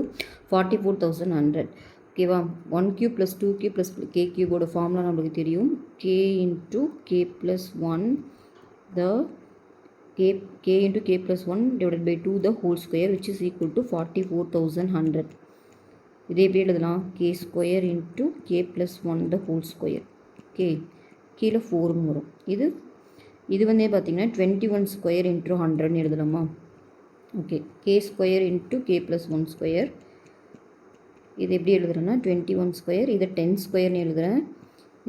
S1: 44,100. ஓகேவா? 1³ + 2³ + k³ ஃபார்முலா நம்மளுக்கு தெரியும். k × k + 1 the k × k + 1 divided by 2 the whole square which is equal to 44,100. இதே எப்படி எழுதலாம்? k² × k + 1 the whole square. Okay, கீழே 4ன்னு வரும். இது வந்து பார்த்தீங்கன்னா 21² × 100ன்னு எழுதலாமா? Okay, k² × k + 1². இது எப்படி எழுதுறேன்னா 21², இதை 10²ன்னு எழுதுகிறேன்.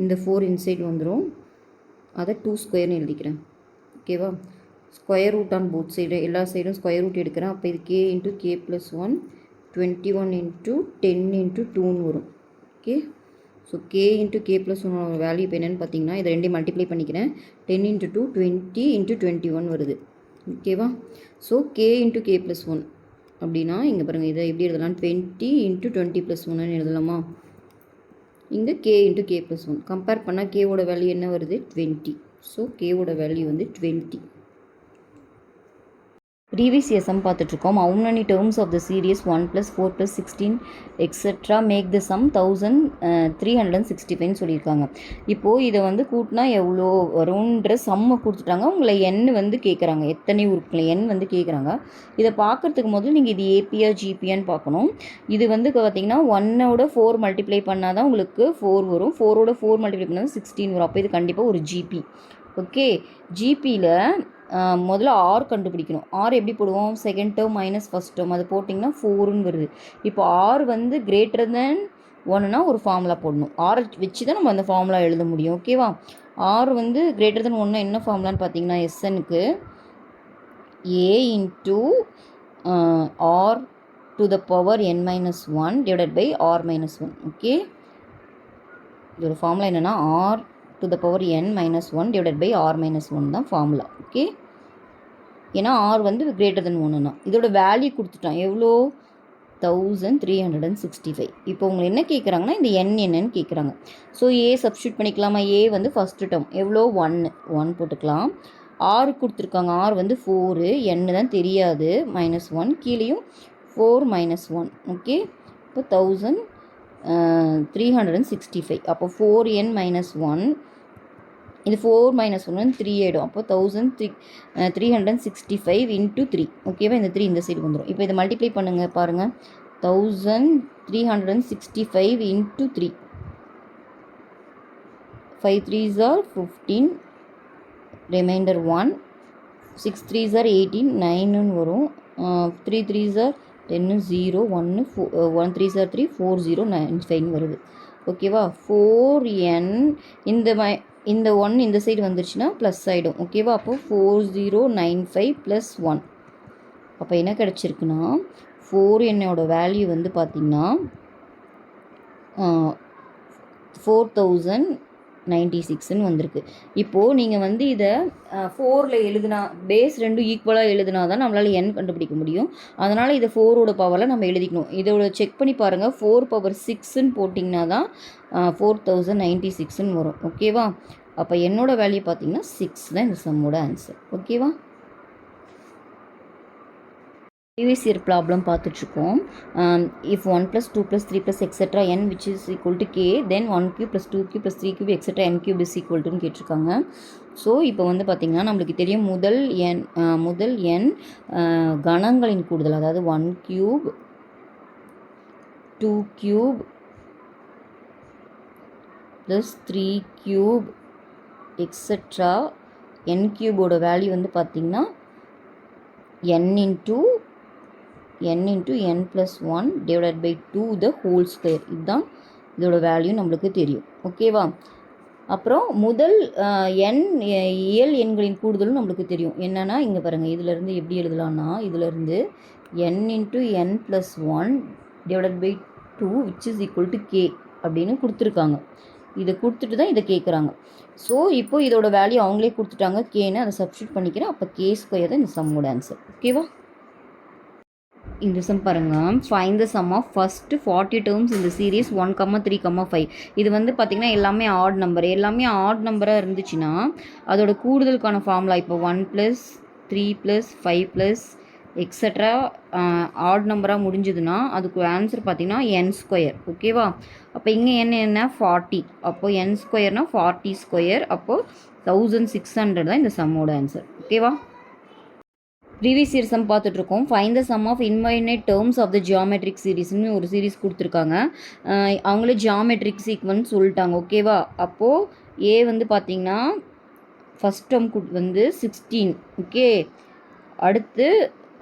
S1: இந்த 4 இன்சைட் வந்துடும், அதை 2² எழுதிக்கிறேன். ஓகேவா? Square root on both side, எல்லா சைடும் ஸ்கொயர் ரூட் எடுக்கிறேன். அப்போ இது k × k + 1 21 × 10 × 2ன்னு வரும். Okay, so k × k + 1 value இப்போ என்னென்னு பார்த்தீங்கன்னா, இதை ரெண்டையும் மல்டிப்ளை பண்ணிக்கிறேன். 10 × 2 20 × 21 வருது. ஓகேவா? ஸோ k × k + 1 அப்படின்னா இங்கே பாருங்கள், இதை எப்படி எழுதலாம்? 20 × 20 + 1ன்னு எழுதலாமா? இங்கே k × k + 1 கம்பேர் பண்ணால் k-ஓட வேல்யூ என்ன வருது? 20. ஸோ k-ஓட வேல்யூ வந்து 20. ப்ரீவியஸ் இயர் சம் பார்த்துட்ருக்கோம். how many terms of the series 1 + 4 + 16 etc. make the sum 1365 சொல்லியிருக்காங்க. இப்போது இதை வந்து கூட்டினா எவ்வளோ வரும்ன்ற சம்மை கொடுத்துட்டாங்க. உங்களை n வந்து கேட்குறாங்க, எத்தனை உறுப்புகளை n வந்து கேட்குறாங்க. இதை பார்க்குறதுக்கு முதல்ல நீங்கள் இது ஏபியா ஜிபியான்னு பார்க்கணும். இது வந்து பார்த்திங்கன்னா 1ஓட 4 மல்டிப்ளை பண்ணால் தான் உங்களுக்கு 4 வரும். 4ஓட 4 மல்டிப்ளை பண்ணால் 16 வரும். அப்போ இது கண்டிப்பாக ஒரு ஜிபி. ஓகே, ஜிபியில் முதல்ல ஆர் கண்டுபிடிக்கணும். ஆர் எப்படி போடுவோம்? Second term minus first term, அது போட்டிங்கன்னா 4ன்னு வருது. இப்போ ஆர் வந்து கிரேட்டர் தென் 1னா ஒரு ஃபார்முலா போடணும். ஆரை வச்சு தான் நம்ம அந்த ஃபார்முலா எழுத முடியும். ஓகேவா? ஆர் வந்து கிரேட்டர் தென் 1 என்ன ஃபார்முலான்னு பார்த்தீங்கன்னா, எஸ்எனுக்கு a × r to the power n - 1 divided by r - 1. Okay, இதோட ஃபார்முலா என்னென்னா r to the power n - 1 divided by r - 1 தான் ஃபார்முலா. ஓகே, ஏன்னா r வந்து கிரேட்டர் தென் 1னா இதோட வேல்யூ கொடுத்துட்டான். எவ்வளோ? 1365. இப்போ உங்களை என்ன கேட்குறாங்கன்னா, இந்த n என்னன்னு கேட்குறாங்க. ஸோ a சப்ஸ்டியூட் பண்ணிக்கலாமா? a வந்து ஃபஸ்ட்டு டேர்ம் எவ்வளோ? 1 போட்டுக்கலாம். r கொடுத்துருக்காங்க, r வந்து 4, n தான் தெரியாது, -1, கீழேயும் 4 - 1. ஓகே, இப்போ 1365. அப்போ 4n - 1, இது 4 - 1 3 ஆகிடும். அப்போ 1365 × 3. ஓகேவா? இந்த 3 இந்த சைடு வந்துடும். இப்போ இதை மல்டிப்ளை பண்ணுங்கள், பாருங்கள். 1365 × 3. 5 3s are 15, reminder 1. 6 3s are 18, 9ன்னு வரும். 3 3s are 10, 0 1 1 3s are 3 4095 வருது. ஓகேவா? 4n இந்த 1 இந்த சைடு வந்துருச்சுன்னா ப்ளஸ் ஆகிடும். ஓகேவா? அப்போது 4095 + 1. அப்போ என்ன கிடச்சிருக்குன்னா 4n-ஓட வேல்யூ வந்து பார்த்திங்கன்னா 4096ன்னு வந்திருக்கு. இப்போது நீங்கள் வந்து இதை 4ல் எழுதுனா, பேஸ் 2 ஈக்குவலாக எழுதுனா தான் நம்மளால் n கண்டுபிடிக்க முடியும். அதனால் இதை 4ஓட பவரில் நம்ம எழுதிக்கணும். இதோட செக் பண்ணி பாருங்கள். 4^6ன்னு போட்டிங்கன்னா தான் 4096ன்னு வரும். ஓகேவா? அப்போ என்னோட வேல்யூ பார்த்தீங்கன்னா 6 தான் இந்த சம்மோட ஆன்சர். ஓகேவா? ப்ரீவியஸ் இயர் ப்ராப்ளம் பார்த்துட்ருக்கோம். If 1 + 2 + 3 + etcetera n which is equal to k, then 1³ + 2³ + 3³ etcetera n³ is equal toன்னு கேட்டிருக்காங்க. ஸோ இப்போ வந்து பார்த்திங்கன்னா நம்மளுக்கு தெரியும் முதல் n கணங்களின் கூடுதல், அதாவது 1³ 2³ + 3³ எக்ஸெட்ரா n³ வேல்யூ வந்து பார்த்திங்கன்னா n × n into n plus 1 divided by 2 the whole square. இதுதான் இதோட வேல்யூ நம்மளுக்கு தெரியும். ஓகேவா? அப்புறம் முதல் இயல் எண்களின் கூடுதலும் நம்மளுக்கு தெரியும். என்னென்னா இங்கே பாருங்கள், இதிலேருந்து எப்படி எழுதலான்னா, இதிலேருந்து n into n plus 1 divided by 2 which is equal to k அப்படின்னு கொடுத்துருக்காங்க. இதை கொடுத்துட்டு தான் இதை கேட்குறாங்க. ஸோ இப்போ இதோட வேல்யூ அவங்களே கொடுத்துட்டாங்க கேன்னு, அதை சப்ஸ்டியூட் பண்ணிக்கிறேன். அப்போ கே ஸ்கொயர் தான் இந்த சம்மோட ஆன்சர். ஓகேவா? இந்த சம் பாருங்கள், find the sum of first 40 terms இந்த சீரீஸ் 1,3,5. இது வந்து பார்த்திங்கன்னா எல்லாமே ஆட் நம்பர். எல்லாமே ஆட் நம்பராக இருந்துச்சுன்னா அதோட கூடுதலுக்கான ஃபார்முலா இப்போ 1 + 3 + 5 + எக்ஸட்ரா ஆட் நம்பராக முடிஞ்சதுன்னா அதுக்கு ஆன்சர் பார்த்திங்கன்னா n ஸ்கொயர். ஓகேவா? அப்போ இங்கே என்ன 40. அப்போது n ஸ்கொயர்னால் 40 ஸ்கொயர். அப்போது 1600 தான் இந்த சம்மோட ஆன்சர். ஓகேவா? ப்ரீவியஸ் இயர் சம் பார்த்துட்ருக்கோம். Find the sum of infinite terms of the geometric சீரீஸ்னு ஒரு சீரீஸ் கொடுத்துருக்காங்க. அவங்களே ஜியாமெட்ரிக் சீக்வன்ஸ் சொல்லிட்டாங்க. ஓகேவா? அப்போது ஏ வந்து பார்த்திங்கன்னா ஃபஸ்ட் டேர்ம் வந்து 16. ஓகே, அடுத்து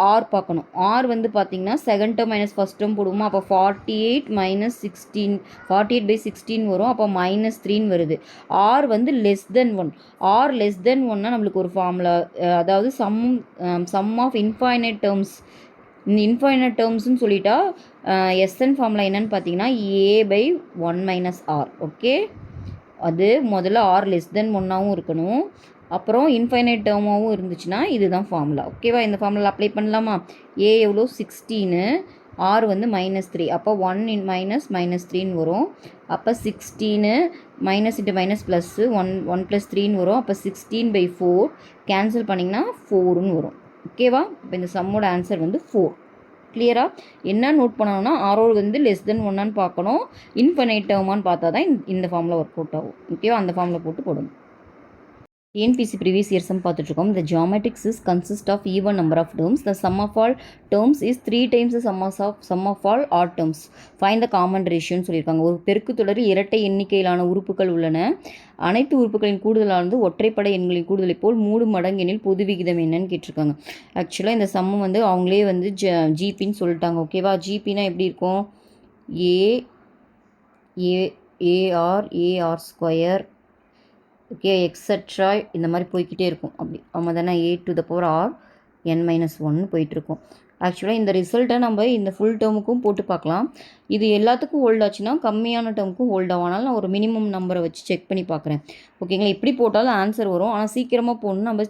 S1: ஆர் பார்க்கணும். ஆர் வந்து பார்த்திங்கன்னா second term minus first term போடுவோமா? அப்போ 48 - 16 48/16 வரும். அப்போ -3 வருது. ஆர் வந்து <1. ஆர் <1னா நம்மளுக்கு ஒரு ஃபார்முலா, அதாவது சம் ஆஃப் இன்ஃபைனைட் டேர்ம்ஸ். இந்த இன்ஃபைனைட் டேர்ம்ஸ்னு சொல்லிட்டா எஸ்என் ஃபார்முலா என்னன்னு பார்த்தீங்கன்னா a/1 - r. ஓகே, அது முதல்ல ஆர் <1ஆகவும் இருக்கணும், அப்புறம் இன்ஃபைனைட் டேர்மாகவும் இருந்துச்சுன்னா இதுதான் ஃபார்முலா. ஓகேவா? இந்த ஃபார்முலா அப்ளை பண்ணலாமா? ஏ எவ்வளோ 16, ஆர் வந்து -3. அப்போ 1 - -3 வரும். அப்போ 16 மைனஸ் இன்ட்டு மைனஸ் ப்ளஸ்ஸு 1 + 3 வரும். அப்போ 16/4 கேன்சல் பண்ணிங்கன்னா 4ன்னு வரும். ஓகேவா? இப்போ இந்த சம்மோட ஆன்சர் வந்து 4. கிளியராக என்ன நோட் பண்ணணும்னா, ஆரோடு வந்து <1 பார்க்கணும், இன்ஃபைனைட் டேர்மான்னு பார்த்தா தான் இந்த ஃபார்முலா ஒர்க் அவுட் ஆகும். ஓகேவா? அந்த ஃபார்முலா போட்டு போடணும். TNPSC previous year sum பார்த்துட்ருக்கோம். The geometric system consists of even number of terms. The sum of all terms is 3 times the sum of all odd terms. Find the common ratio ன்னு சொல்லியிருக்காங்க. ஒரு பெருக்கு தொடரில் இரட்டை எண்ணிக்கையிலான உறுப்புகள் உள்ளன. அனைத்து உறுப்புகளின் கூடுதலானது ஒற்றைப்படை எண்களின் கூடுதலை போல் 3 மடங்கு எண்ணில் பொது விகிதம் என்னன்னு கேட்டிருக்காங்க. ஆக்சுவலாக இந்த சம்மு வந்து அவங்களே வந்து ஜிபின்னு சொல்லிட்டாங்க. ஓகேவா? ஜிபின்னா எப்படி இருக்கும்? ஏஆர் ஸ்கொயர், ஓகே, எக்ஸட்ரா இந்த மாதிரி போய்கிட்டே இருக்கும். அப்படி ஆமாம் தானே? a⁴n-1 போயிட்டுருக்கும். ஆக்சுவலாக இந்த ரிசல்ட்டை நம்ம இந்த ஃபுல் டேர்முக்கும் போட்டு பார்க்கலாம். இது எல்லாத்துக்கும் ஹோல்ட் ஆச்சுன்னா கம்மியான டேர்முக்கும் ஹோல்ட் ஆகும். அதனால் நான் ஒரு மினிமம் நம்பரை வச்சு செக் பண்ணி பார்க்குறேன். ஓகேங்களா? இப்படி போட்டாலும் ஆன்சர் வரும். ஆனால் சீக்கிரமாக போகணுன்னு நம்ம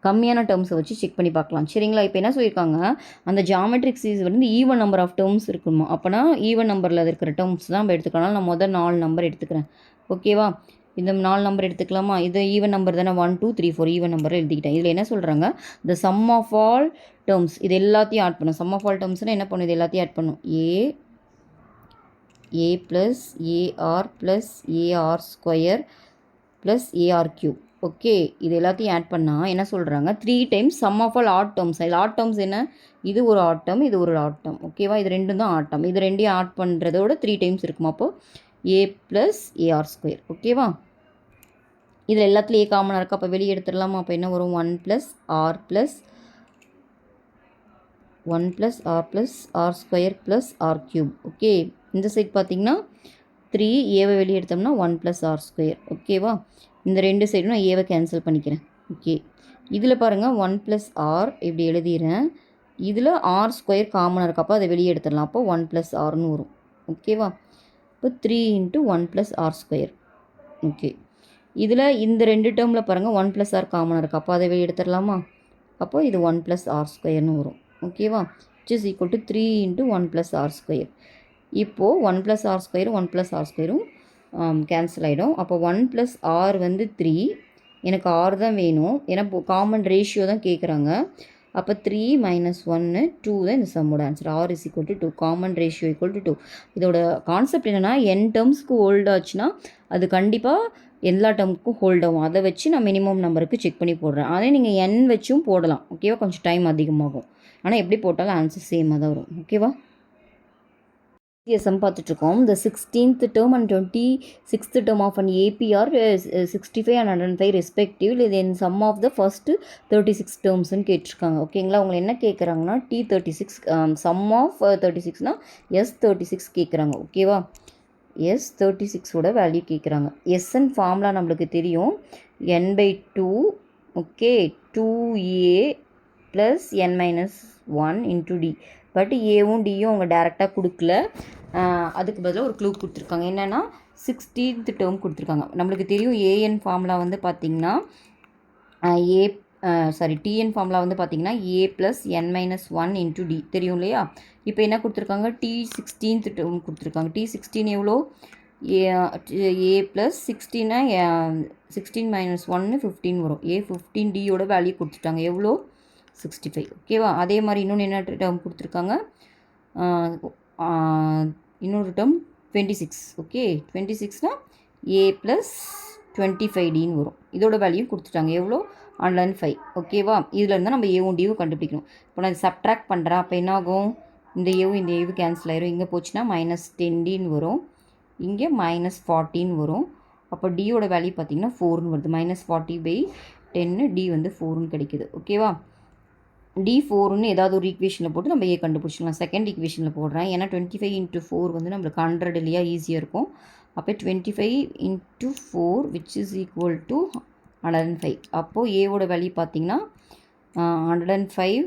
S1: கம்மியான டேர்ம்ஸை வச்சு செக் பண்ணி பார்க்கலாம். சரிங்களா? இப்போ என்ன சொல்லியிருக்காங்க, அந்த ஜியாமெட்ரிக் சீரீஸ் வந்து ஈவன் நம்பர் ஆஃப் டேர்ம்ஸ் இருக்கணுமா? அப்போனா ஈவன் நம்பரில் இருக்கிற டேர்ம்ஸ் தான் நம்ம எடுத்துக்கணும். நான் முதல் 4 நம்பர் எடுத்துக்கிறேன். ஓகேவா? இந்த 4 நம்பர் எடுத்துக்கலாமா? இது ஈவன் நம்பர் தானே, 1 2 3 4 ஈவன் நம்பரை எழுதிக்கிட்டேன். இதில் என்ன சொல்கிறாங்க, the sum of all terms, இது எல்லாத்தையும் ஆட் பண்ணும். சம் ஆஃப் ஆல் டேர்ம்ஸ்னால் என்ன பண்ணும்? இது எல்லாத்தையும் ஆட் பண்ணும். A plus a r plus a r square plus a r cube. Okay, இது எல்லாத்தையும் ஆட் பண்ணால் என்ன சொல்கிறாங்க, 3 times sum of all odd terms. இதில் ஆட் டேர்ம்ஸ் என்ன? இது ஒரு ஆட் டேர்ம், இது ஒரு ஆட் டேர்ம். ஓகேவா? இது ரெண்டும் தான் ஆட் டேர்ம். இது ரெண்டையும் ஆட் பண்ணுறதோட 3 டைம்ஸ் இருக்குமா? அப்போது ஏ ப்ளஸ் ஏஆர் ஸ்கொயர். ஓகேவா? இதில் எல்லாத்துலேயும் ஏ காமனாக இருக்குது. அப்போ வெளியே எடுத்துடலாமா? அப்போ என்ன வரும்? 1 + r + r square plus R cube. Okay, இந்த சைட் பார்த்திங்கன்னா 3 ஏவை வெளியே எடுத்தோம்னா 1 + r ஸ்கொயர். ஓகேவா? இந்த ரெண்டு சைடும் நான் ஏவை கேன்சல் பண்ணிக்கிறேன். ஓகே, இதில் பாருங்கள் 1 + r இப்படி எழுதிடுறேன். இதில் r ஸ்கொயர் காமனாக இருக்குது. அப்போ அதை வெளியே எடுத்துடலாம். அப்போ 1 + rன்னு வரும். ஓகேவா? இப்போ 3 × 1 + r ஸ்கொயர். ஓகே, இதில் இந்த ரெண்டு டேர்மில் பாருங்கள் 1 + r காமனாக இருக்குது. அப்போ அதை வெளியே எடுத்துடலாமா? அப்போ இது 1 + r ஸ்கொயர்னு வரும். ஓகேவா? which is equal to 3 × 1 + r square. இப்போது 1 + r ஸ்கொயரும் 1 + r ஸ்கொயரும் கேன்சல் ஆகிடும். அப்போ 1 + r வந்து 3. எனக்கு r தான் வேணும், ஏன்னா காமன் ரேஷியோ தான் கேட்குறாங்க. அப்போ 3 - 1 2 தான் இந்த சம்மோட answer. r is equal to 2. Common ratio equal to 2. இதோட கான்செப்ட் என்னென்னா, n டேர்ம்ஸ்க்கு ஹோல்ட் ஆச்சுன்னா அது கண்டிப்பாக எல்லா டேர்முக்கும் ஹோல்ட் ஆகும். அதை வச்சு நான் மினிமம் நம்பருக்கு செக் பண்ணி போடுறேன். அதே நீங்கள் n வச்சும் போடலாம். ஓகேவா? கொஞ்சம் டைம் அதிகமாகும். ஆனால் எப்படி போட்டாலும் ஆன்சர் சேமாக தான் வரும். ஓகேவா? சம் பார்த்துட்ருக்கோம். The 16th term and 26th term of an AP are 65 and 105 respectively then sum of the first 36 termsன்னு கேட்டிருக்காங்க. ஓகேங்களா, உங்களை என்ன கேட்குறாங்கன்னா T36 sum of 36னா S36 கேட்குறாங்க. ஓகேவா, S36ஓட வேல்யூ கேட்குறாங்க. எஸ்என் ஃபார்முலா நம்மளுக்கு தெரியும், n/2 okay 2a plus n-1 into D. But ஏவும் டியும் அவங்க டேரெக்டாக கொடுக்கல, அதுக்கு பதிலாக ஒரு க்ளூ கொடுத்துருக்காங்க. என்னென்னா 16th டேர்ம் கொடுத்துருக்காங்க. நம்மளுக்கு தெரியும் ஏஎன் ஃபார்முலா வந்து பார்த்திங்கன்னா டிஎன் ஃபார்முலா வந்து பார்த்திங்கன்னா ஏ ப்ளஸ் n-1 இன்ட்டு டி தெரியும் இல்லையா. இப்போ என்ன கொடுத்துருக்காங்க, T16th டேர்ம் கொடுத்துருக்காங்க. T16 எவ்வளோ, ஏ ப்ளஸ் 16னா 16 - 1 15 வரும். A15 டியோட வேல்யூ கொடுத்துட்டாங்க, எவ்வளோ 65. ஓகேவா, அதே மாதிரி இன்னொன்று என்ன டேர்ம் கொடுத்துருக்காங்க, இன்னொரு டேர்ம் 26. ஓகே 26னா ஏ ப்ளஸ் 25 டின்னு வரும். இதோட வேல்யூ கொடுத்துட்டாங்க, எவ்வளோ 105. ஓகேவா, இதில் இருந்தால் நம்ம ஏவும் டியும் கண்டுபிடிக்கணும். இப்போ நான் சப்ட்ராக்ட் பண்ணுறேன், அப்போ என்ன ஆகும், இந்த ஏவும் இந்த ஏவும் கேன்சல் ஆயிரும். இங்கே போச்சுன்னா -10 வரும், இங்கே -14 வரும். அப்போ டியோட வேல்யூ பார்த்திங்கன்னா 4ன்னு வருது. -40/10 டி வந்து 4ன்னு கிடைக்குது. ஓகேவா, D4ன்னு ஏதாவது ஒரு ஈக்குவேஷனில் போட்டு நம்ம ஏ கண்டுபிடிச்சிடலாம். செகண்ட் ஈக்குவேஷனில் போடுறேன், ஏன்னா 25 × 4 வந்து நம்மளுக்கு 100 இல்லையா, ஈஸியாக இருக்கும். அப்போ 25 × 4 which is equal to 105. அப்போது ஏவோட வேல்யூ பார்த்திங்கன்னா 105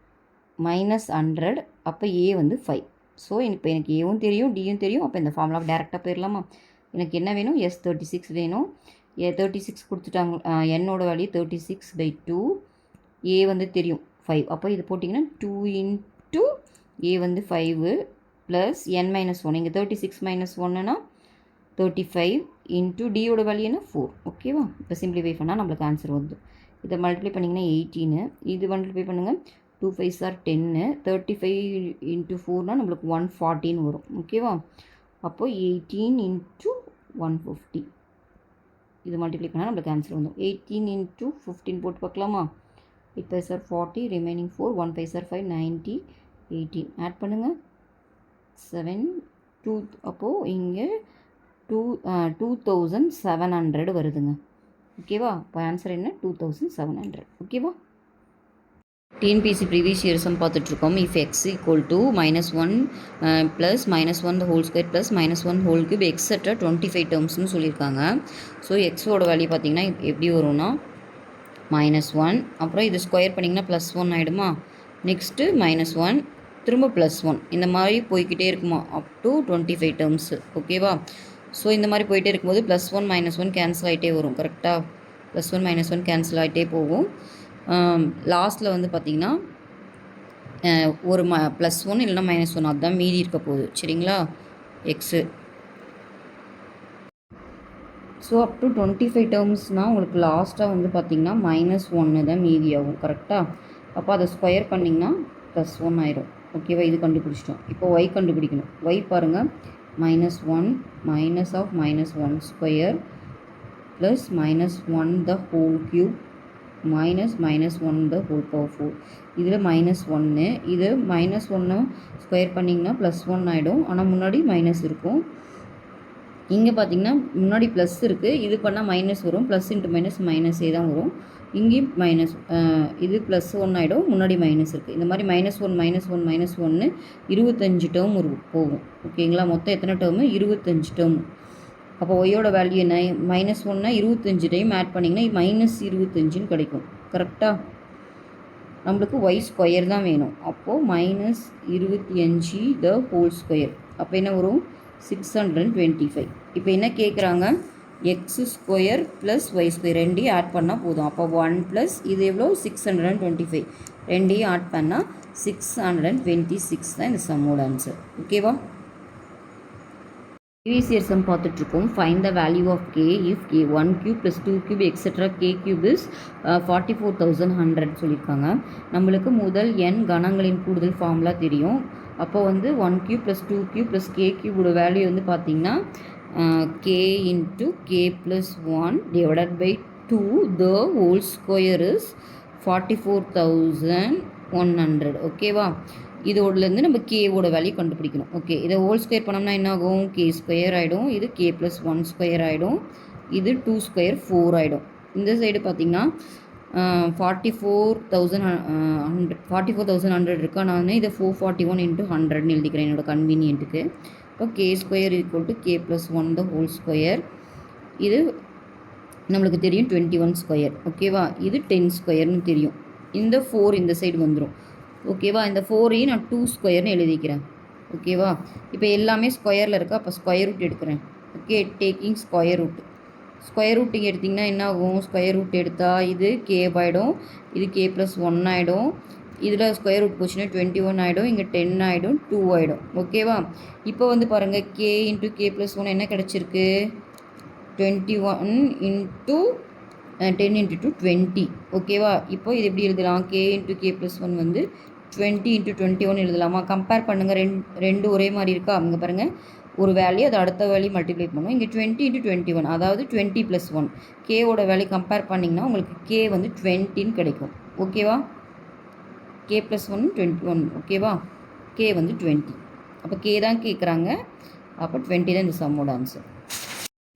S1: - 100, அப்போ ஏ வந்து 5. ஸோ இப்போ எனக்கு ஏவும் தெரியும் டியும் தெரியும். அப்போ இந்த ஃபார்முலாவை டேரெக்டாக போயிடலாமா. எனக்கு என்ன வேணும், S36 வேணும். 36 கொடுத்துட்டாங்க, என்னோட வேல்யூ 36/2, ஏ வந்து தெரியும் 5. அப்போ இது போட்டிங்கன்னா 2 × ஏ வந்து 5 ப்ளஸ் n-1. இங்கே 36 - 1னா 35 இன்ட்டு டியோட வேல்யூ என்ன 4. ஓகேவா, இப்போ சிம்பிளிஃபை பண்ணால் நம்மளுக்கு ஆன்சர் வருது. இதை மல்டிப்ளை பண்ணிங்கன்னா 18, இது மல்டிப்ளை பண்ணுங்கள் 2 5s are 10, 35 × 4னா நம்மளுக்கு 114 வரும். ஓகேவா, அப்போது 18 × 150 இது மல்டிப்ளை பண்ணால் நம்மளுக்கு ஆன்சர் வந்துடும். 18 × 15 போட்டு பார்க்கலாமா. 8 5s are 40, remaining 4, 1 5s are 5, 90, 18 add பண்ணுங்கள் 7 2. அப்போது இங்கே 2700 வருதுங்க. ஓகேவா, இப்போ ஆன்சர் என்ன 2700. ஓகேவா, டிஎன்பிஎஸ்சி ப்ரீவியஸ் இயர்ஸும் பார்த்துட்ருக்கோம். If X equal to -1 plus -1 the whole square plus -1 whole cube etcetera 25 டேர்ம்ஸ்னு சொல்லியிருக்காங்க. ஸோ எக்ஸோட வேல்யூ பார்த்திங்கன்னா எப்படி வரும்னா -1, அப்புறம் இது ஸ்கொயர் பண்ணிங்கன்னா +1 ஆகிடுமா. நெக்ஸ்ட்டு -1 திரும்ப +1, இந்த மாதிரி போய்கிட்டே இருக்குமா அப் டு 25 டேர்ம்ஸு. ஓகேவா, ஸோ இந்த மாதிரி போயிட்டே இருக்கும்போது +1 -1 கேன்சல் ஆகிட்டே வரும். கரெக்டாக +1 -1 கேன்சல் ஆகிட்டே போகும். லாஸ்ட்டில் வந்து பார்த்திங்கன்னா ஒரு +1 இல்லைனா -1 அதுதான் மீதி இருக்க போகுது. சரிங்களா, எக்ஸு. ஸோ அப் டு 25 டேர்ம்ஸ்னால் உங்களுக்கு லாஸ்ட்டாக வந்து பார்த்திங்கன்னா -1 தான் மீதி ஆகும். கரெக்டாக, அப்போ அதை ஸ்கொயர் பண்ணிங்கன்னா +1 ஆயிரும். ஓகேவா, இது கண்டுபிடிச்சிட்டோம். இப்போ ஒய் கண்டுபிடிக்கணும். ஒய் பாருங்கள், -1 -1 square plus -1 the whole cube -1 the whole power 4. இதில் -1, இது -1 ஸ்கொயர் பண்ணிங்கன்னா +1 ஆகிடும். ஆனால் முன்னாடி மைனஸ் இருக்கும். இங்கே பார்த்திங்கன்னா முன்னாடி ப்ளஸ் இருக்குது, இது பண்ணால் மைனஸ் வரும். ப்ளஸ் இன்ட்டு மைனஸ் மைனஸே தான் வரும். இங்கேயும் மைனஸ், இது +1 ஆகிடும், முன்னாடி மைனஸ் இருக்குது. இந்த மாதிரி -1 -1 25 டேர்ம் போகும். ஓகேங்களா, மொத்தம் எத்தனை டேர்மு 25 டேர்ம். அப்போ ஒய்யோட வேல்யூ என்ன, -1னா 25 டைம் ஆட் பண்ணிங்கன்னா -25ன்னு கிடைக்கும். கரெக்டாக, நம்மளுக்கு ஒய் ஸ்கொயர் தான் வேணும். அப்போது -25 the whole square, அப்போ என்ன வரும் 625. இப்போ என்ன கேட்குறாங்க, X square plus Y square ரெண்டையும் ஆட் பண்ணால் போதும். அப்போ 1 ப்ளஸ் இது எவ்வளோ 625, ரெண்டையும் ஆட் பண்ணால் 626 தான் இந்த சம்மோட ஆன்சர். ஓகேவா, ப்ரீவியஸ் இயர் சம் பார்த்துட்ருக்கோம். Find the value of K if K 1 cube + 2 cube etcetera K cube is 44,100 சொல்லியிருக்காங்க. நம்மளுக்கு முதல் n கணங்களின் கூடுதல் ஃபார்முலா தெரியும். அப்போ வந்து 1 cube + 2 cube + k கியூபோட வேல்யூ வந்து பார்த்திங்கன்னா k × k + 1 / 2 the whole square is 44,100. ஓகேவா, இதோடலேருந்து நம்ம கேவோட வேல்யூ கண்டுபிடிக்கணும். ஓகே, இதை ஹோல் ஸ்கொயர் பண்ணோம்னா என்ன ஆகும்? கே ஸ்கொயர் ஆகிடும். இது கே ப்ளஸ் 1 ஸ்கொயர் ஆகிடும். இது 2 ஸ்கொயர் 4 ஆகிடும். இந்த சைடு பார்த்திங்கன்னா 44,100 இருக்கா? நான் இதை 441 × 100ன்னு எழுதிக்கிறேன் என்னோடய கன்வீனியன்ட்டுக்கு. இப்போ K square equal to K plus 1 the whole square. இது நம்மளுக்கு தெரியும் 21 ஸ்கொயர். ஓகேவா? இது 10 ஸ்கொயர்னு தெரியும். இந்த 4 இந்த சைடு வந்துடும். ஓகேவா? இந்த 4ஐயும் நான் 2 ஸ்கொயர்னு எழுதிக்கிறேன். ஓகேவா? இப்போ எல்லாமே ஸ்கொயரில் இருக்கா? அப்போ ஸ்கொயர் ரூட் எடுக்கிறேன். Okay, taking square root. Square root இங்கே எடுத்திங்கன்னா என்ன ஆகும்? ஸ்கொயர் ரூட் எடுத்தால் இது கே ஆகிடும். இது கே ப்ளஸ் 1 ஆகிடும். இதில் ஸ்கொயர் ரூட் போச்சுன்னா 21 ஆகிடும். இங்கே 10 ஆகிடும். 2 ஆகிடும். ஓகேவா? இப்போ வந்து பாருங்கள், கே இன்ட்டு கே ப்ளஸ் 1 என்ன கிடச்சிருக்கு? 21 × 10 × 2 20. ஓகேவா? இப்போ இது எப்படி எழுதலாம்? கே இன்ட்டு கே ப்ளஸ் 1 வந்து 20 × 21 எழுதலாமா? கம்பேர் பண்ணுங்கள். ரெண்டு ஒரே மாதிரி இருக்கா? அங்கே பாருங்கள், ஒரு வேல்யூ அது அடுத்த வேல்யூ மல்டிப்ளை பண்ணும். இங்கே 20 × 21, அதாவது 20 + 1. கேவோட வேல்யூ கம்பேர் பண்ணிங்கன்னா உங்களுக்கு கே வந்து 20ன்னு கிடைக்கும். ஓகேவா? K plus 1 21. ஓகேவா? கே வந்து 20. அப்போ கே தான் கேட்குறாங்க. அப்போ 20 தான் இந்த சம்மோட ஆன்சர்.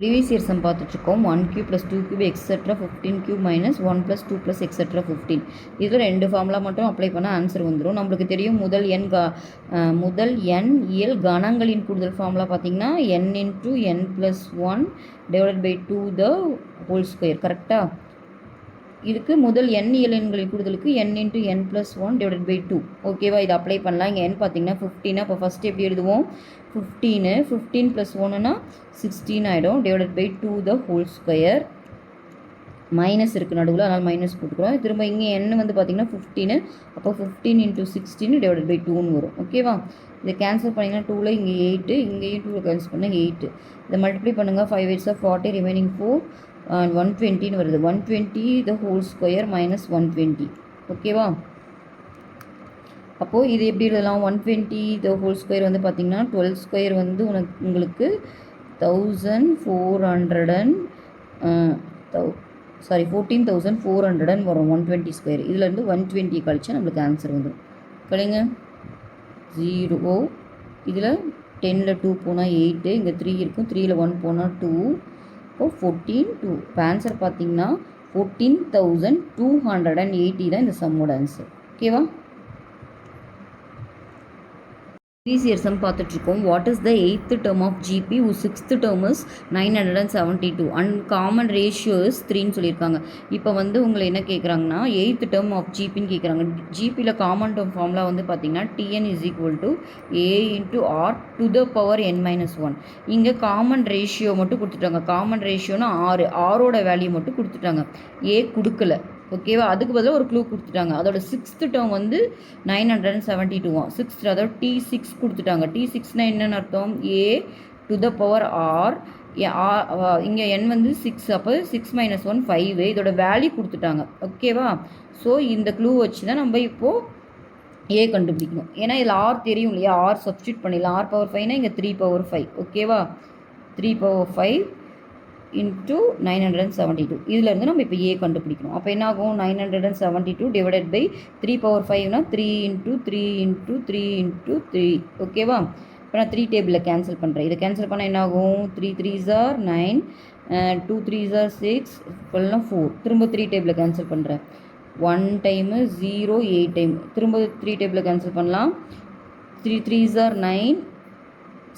S1: ப்ரீவியஸ் இயர் சம் பார்த்துட்ருக்கோம். 1³ + 2³ எக்ஸெட்ரா 15³ - 1 + 2 + எக்ஸெட்ரா 15. இதில் 2 ஃபார்முலா மட்டும் அப்ளை பண்ணால் ஆன்சர் வந்துடும். நம்மளுக்கு தெரியும் முதல் n இயல் கணங்களின் கூடுதல் ஃபார்முலா பார்த்திங்கன்னா n × n + 1 / 2 the whole square. கரெக்டாக? இதுக்கு முதல் n இயல் எண்களின் கூடுதலுக்கு n × n + 1 / 2. ஓகேவா? இது அப்ளை பண்ணலாம். இங்கே n பார்த்திங்கன்னா 15. அப்போ ஃபஸ்ட்டு எப்படி எழுதுவோம்? 15 + 1னா 16 ஆகிடும். / 2 த ஹோல் ஸ்கொயர். மைனஸ் இருக்குது நடுவில், அதனால் மைனஸ் போட்டுக்கிறோம். திரும்ப இங்கே n வந்து பார்த்திங்கன்னா 15. அப்போ 15 × 16 / 2ன்னு வரும். ஓகேவா? இதை கேன்சல் பண்ணிங்கன்னா 2ல் இங்கே 8, இங்கேயும் 2 கேன்சல் பண்ணால் 8. இதை மல்டிப்ளை பண்ணுங்கள். 5 8 40, ரிமைனிங் 4 120ன்னு வருது. 120 த ஹோல் ஸ்கொயர் மைனஸ் 120. ஓகேவா? அப்போது இது எப்படி எழுதலாம்? 120 த ஹோல் ஸ்கொயர் வந்து பார்த்திங்கன்னா 12 ஸ்கொயர் வந்து உங்களுக்கு 14,400 வரும். 120 ஸ்கொயர். இதுலேருந்து 120 கழிச்சா நம்மளுக்கு ஆன்சர் வந்துடும். கழிங்க. 0. இதில் 10ல் 2 போனால் 8. இங்கே 3 இருக்கும். 3ல் 1 போனால் 2. இப்போது 14 2. இப்போ ஆன்சர் பார்த்திங்கன்னா 14,280 தான் இந்த சம்மோட ஆன்சர். ஓகேவா? ப்ரீவியஸ் இயர் சம் பார்த்துட்ருக்கோம். What is the 8th term of GP whose 6th term is 972 and common ratio is 3ன்னு சொல்லியிருக்காங்க. இப்போ வந்து உங்களை என்ன கேட்குறாங்கன்னா 8th term of GPன்னு கேட்குறாங்க. ஜிபியில் காமன் டேர்ம் ஃபார்முலா வந்து பார்த்திங்கன்னா TN = A × R to the power n - 1. இங்கே காமன் ரேஷியோ மட்டும் கொடுத்துட்டாங்க. காமன் ரேஷியோனா 6. ஆரோட வேல்யூ மட்டும் கொடுத்துட்டாங்க. ஏ கொடுக்கல. ஓகேவா? அதுக்கு பதிலாக ஒரு க்ளூ கொடுத்துட்டாங்க. அதோட 6th டேர்ம் வந்து 972. 6th அதாவது T6 கொடுத்துட்டாங்க. T6னா என்னென்னு அர்த்தம்? A to the power R. இங்கே n வந்து 6. அப்போ 6 - 1 5. இதோட வேல்யூ கொடுத்துட்டாங்க. ஓகேவா? ஸோ இந்த க்ளூ வச்சு தான் நம்ம இப்போது ஏ கண்டுபிடிக்கணும். ஏன்னா இதில் R தெரியும் இல்லையா? R சப்ஸ்டியூட் பண்ணிடலாம். R⁵ இங்கே 3⁵. ஓகேவா? 3⁵ into 972. இதிலேருந்து நம்ம இப்போ ஏ கண்டுபிடிக்கணும். அப்போ என்ன ஆகும்? 972 divided by 3⁵னா 3 × 3 × 3 × 3. ஓகேவா? இப்போ நான் 3 டேபிளில் கேன்சல் பண்ணுறேன். இதை கேன்சல் பண்ணால் என்ன ஆகும்? 3 3s are 9, 2 3s are 6, இப்போல்லாம் 4. திரும்ப 3 டேபிளில் கேன்சல் பண்ணுறேன். 1 டைமு 0 8 டைம். திரும்ப 3 டேபிளில் கேன்சல் பண்ணலாம். 3 3s are 9,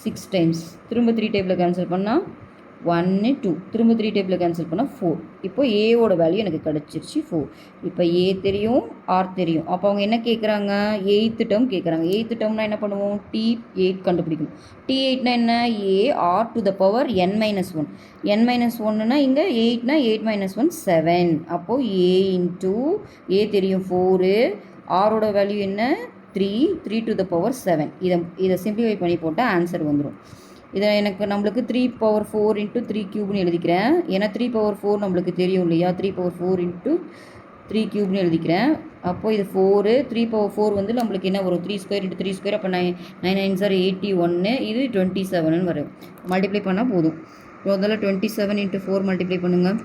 S1: 6 டைம்ஸ். திரும்ப 3 டேபிளில் கேன்சல் பண்ணால் 1 2. திரும்ப 3 டேபிளில் கேன்சல் பண்ணால் 4. இப்போ ஏவோட வேல்யூ எனக்கு கிடச்சிருச்சு 4. இப்போ ஏ தெரியும், ஆர் தெரியும். அப்போ அவங்க என்ன கேட்குறாங்க? 8th term கேட்குறாங்க. 8th termனா என்ன பண்ணுவோம்? T8 கண்டுபிடிக்கணும். T8னா என்ன? A R to the power n - 1. n - 1னா இங்கே 8னா 8 - 1 7. அப்போது A × A தெரியும் 4. ஆரோட வேல்யூ என்ன? 3. 3 to the power 7. இதை சிம்பிளிஃபை பண்ணி போட்டால் ஆன்சர் வந்துடும். இதை நம்மளுக்கு 3⁴ × 3³ எழுதிக்கிறேன். ஏன்னா 3⁴ நம்மளுக்கு தெரியும் இல்லையா? 3⁴ × 3³ எழுதிக்கிறேன். அப்போது இது 4. 3⁴ வந்து நம்மளுக்கு என்ன வரும்? 3² × 3². அப்போ 9 9s are 81. இது 27ன்னு வரும். மல்டிப்ளை பண்ணால் போதும். முதல்ல 27 × 4 மல்டிப்ளை பண்ணுங்கள்.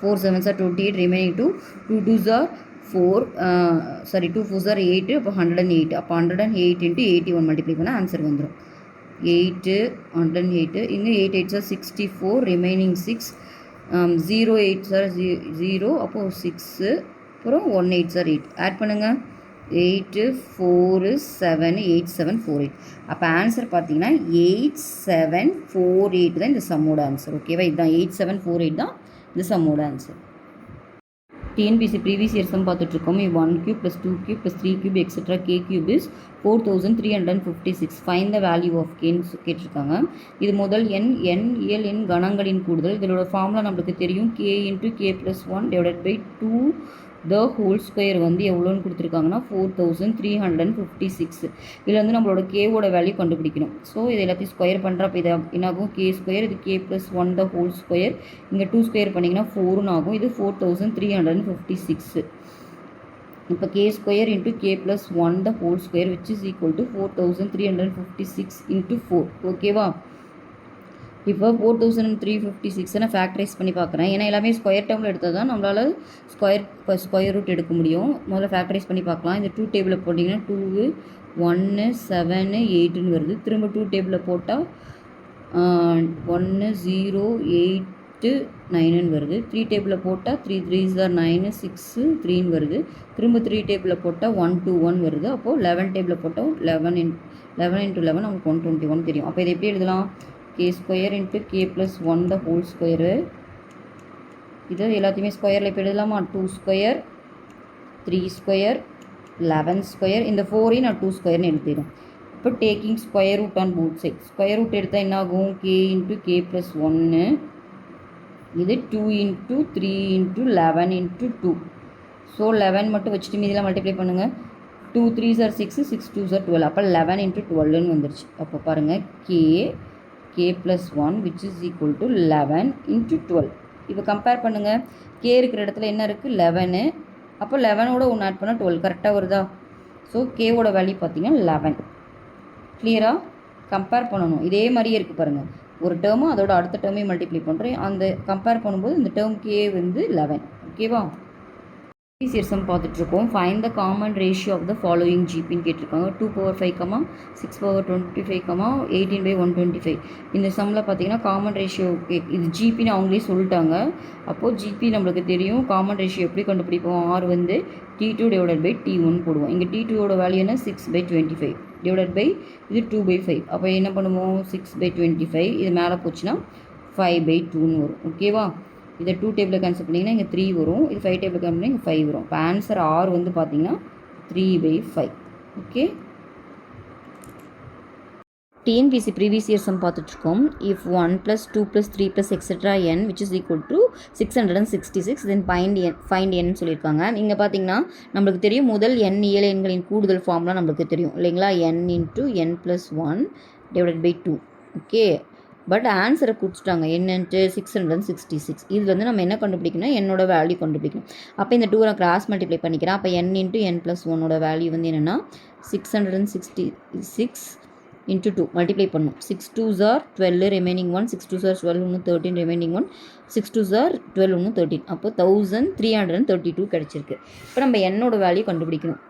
S1: 4 7s are 28, remaining 2 2 2s are 2 4s are 8, அப்போ 108. அப்போ 108 into 81 மல்டிப்ளை பண்ணால் ஆன்சர் வந்துடும். 8 108, இங்கே 8 8s are 64, remaining 6, 0 8s are 0, அப்போது 6, அப்புறம் 1 8s are 8. ஆட் பண்ணுங்கள். 8 4 7 8 7 4 8. அப்போ ஆன்சர் பார்த்தீங்கன்னா 8748 தான் இந்த சம்மோட ஆன்சர். ஓகேவா? இதுதான் 8748 தான் இந்த சம்மோட answer. TNPSC previous year sum பார்த்துட்ருக்கோம். 1 cube + 2 cube + 3 cube etcetera k cube is 4356. Find the value of கேன்னு கேட்டிருக்காங்க. இது முதல் எண் இயல் எண் கணங்களின் கூடுதல். இதோட ஃபார்முலா நம்மளுக்கு தெரியும். k × k + 1 / 2 the whole square வந்து எவ்வளோன்னு கொடுத்துருக்காங்கன்னா 4356. இதில் வந்து நம்மளோட கேவோட வேல்யூ கண்டுபிடிக்கணும். ஸோ இது எல்லாத்தையும் ஸ்கொயர் பண்ணுறப்ப இது என்னாகும்? k ஸ்கொயர், இது k + 1 த ஹோல் ஸ்கொயர், இங்கே 2 ஸ்கொயர் பண்ணிங்கன்னா 4ன்னு ஆகும். இது 4356. இப்போ k square × k + 1 the whole square which is equal to 4356 × 4. ஓகேவா? இப்போ 4356 நான் ஃபேக்டரைஸ் பண்ணி பார்க்குறேன். ஏன்னா எல்லாமே ஸ்கொயர் டேர்மில் எடுத்தால் தான் நம்மளால் ஸ்கொயர் ரூட் எடுக்க முடியும். முதல்ல ஃபேக்டரைஸ் பண்ணி பார்க்கலாம். இந்த 2 டேபிளில் போட்டிங்கன்னா 2 1 7 8ன்னு வருது. திரும்ப 2 டேபிளில் போட்டால் 1 0 8 9ன்னு வருது. 3 டேபிளில் போட்டால் 3 3s are 9 6 3ன்னு வருது. திரும்ப 3 டேபிளில் போட்டால் 1 2 1 வருது. அப்போது 11 டேபிளில் போட்டால் 11 × 11 நமக்கு 121 தெரியும். அப்போ இதை எப்படி எழுதலாம்? k square × k + 1 the whole square. இது எல்லாத்தையுமே ஸ்கொயரில் இப்போ எழுதலாமா? 2 ஸ்கொயர் 3 ஸ்கொயர் 11 ஸ்கொயர். இந்த 4ஐயும் நான் 2 ஸ்கொயர்னு எழுதிடும். இப்போ taking square root on both side. ஸ்கொயர் ரூட் எடுத்தால் என்ன ஆகும்? k × k + 1, இது 2 × 3 × 11 × 2. ஸோ 11 மட்டும் வச்சுட்டு மீதிலாம் மல்டிப்ளை பண்ணுங்கள். 2 3s are 6, 6 2s are 12. அப்போ 11 × 12ன்னு வந்துருச்சு. அப்போ பாருங்கள் k + 1 which is equal to 11 × 12. இப்போ கம்பேர் பண்ணுங்கள். k இருக்கிற இடத்துல என்ன இருக்குது? 11. அப்போ 11ஓட 1 ஆட் பண்ணால் 12. கரெக்டாக வருதா? ஸோ கேவோட வேல்யூ பார்த்தீங்கன்னா 11. கிளியராக கம்பேர் பண்ணணும். இதே மாதிரியே இருக்குது பாருங்கள். ஒரு டேர்மும் அதோட அடுத்த டேர்மையும் மல்டிப்ளை பண்ணுறேன். அந்த கம்பேர் பண்ணும்போது இந்த டேர்ம் கே வந்து 11. ஓகேவா? ப்ரீவியஸ் சம் பார்த்துட்ருக்கோம். Find the common ratio of the following ஜிபின்னு கேட்டிருக்காங்க. 2/5, 6/25, 18/125. இந்த சம்மில் பார்த்தீங்கன்னா காமன் ரேஷியோ இது ஜிபின்னு அவங்களே சொல்லிட்டாங்க. அப்போது ஜிபி நம்மளுக்கு தெரியும். காமன் ரேஷியோ எப்படி கண்டுபிடிப்போம்? ஆர் வந்து T2 / T1 போடுவோம். இங்கே T2ஓட வேல்யூ என்ன? 6/25 / இது 2/5. அப்போ என்ன பண்ணுவோம்? 6/25. இது மேலே போச்சுன்னா 5/2ன்னு வரும். ஓகேவா? இதை 2 டேபிளில் கேன்சல் பண்ணிங்கன்னா இங்கே 3 வரும். இது 5 டேபிள் கேன்சல் பண்ணி இங்கே 5 வரும். இப்போ ஆன்சர் ஆர் வந்து பார்த்தீங்கன்னா 3/5. Okay. TNPSC previous year sum பார்த்துட்ருக்கோம். If 1 + 2 + 3 + etcetera n which is equal to 666 then find n சொல்லியிருக்காங்க. இங்கே பார்த்தீங்கன்னா நம்மளுக்கு தெரியும் முதல் n இயல் எண்களின் கூடுதல் ஃபார்ம்லாம் நம்மளுக்கு தெரியும் இல்லைங்களா? n × n + 1 / 2. ஓகே. பட் ஆன்சரை கொடுத்துட்டாங்க என்னன்ட்டு 666. இதில் வந்து நம்ம என்ன கண்டுபிடிக்கணும்? என்னோட வேல்யூ கண்டுபிடிக்கணும். அப்போ இந்த 2 நான் கிராஸ் மல்டிப்ளை பண்ணிக்கிறேன். அப்போ n × n + 1ஓட வேல்யூ வந்து என்னென்னா 666 × 2 மல்டிப்ளை பண்ணும். 6 2s are 12, remaining 1, 6 2s are 12, இன்னும் 13, ரிமைனிங் 1, 6 2s are 12, இன்னும் 13. அப்போ 1332 கிடச்சிருக்கு. இப்போ நம்ம என்னோட வேல்யூ கண்டுபிடிக்கணும்.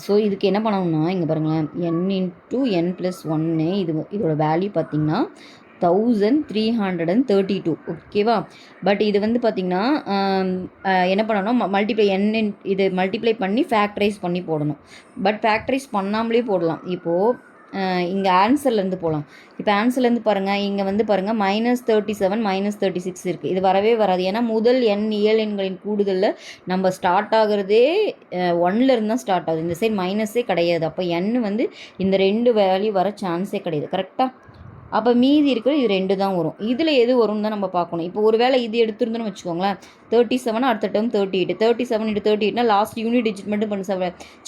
S1: ஸோ இதுக்கு என்ன பண்ணணும்னா இங்கே பாருங்களேன், n × n + 1 இதோட வேல்யூ பார்த்திங்கன்னா 1332. ஓகேவா? பட் இது வந்து பார்த்திங்கன்னா என்ன பண்ணணும்? இது மல்டிப்ளை பண்ணி ஃபேக்டரைஸ் பண்ணி போடணும். பட் ஃபேக்டரைஸ் பண்ணாமலே போடலாம். இப்போது இங்கே ஆன்சர்லேருந்து போகலாம். இப்போ ஆன்சர்லேருந்து பாருங்கள். இங்கே வந்து பாருங்கள் -37 -36 இருக்குது. இது வரவே வராது. ஏன்னா முதல் இயல் எண்களின் கூடுதலில் நம்ம ஸ்டார்ட் ஆகுறதே 1லேருந்து தான் ஸ்டார்ட் ஆகுது. இந்த சைடு மைனஸே கிடையாது. அப்போ n வந்து இந்த 2 வேல்யூ வர சான்ஸே கிடையாது. கரெக்டாக? அப்போ மீதி இருக்கிற இது 2 தான் வரும். இதில் எது வரும்னு தான் நம்ம பார்க்கணும். இப்போ ஒரு வேளை இது எடுத்துருந்தோன்னு வச்சுக்கோங்களேன், 37 அடுத்த டேர்ம் 38. 37 × 38னா லாஸ்ட் யூனிட் டிஜிட் மட்டும்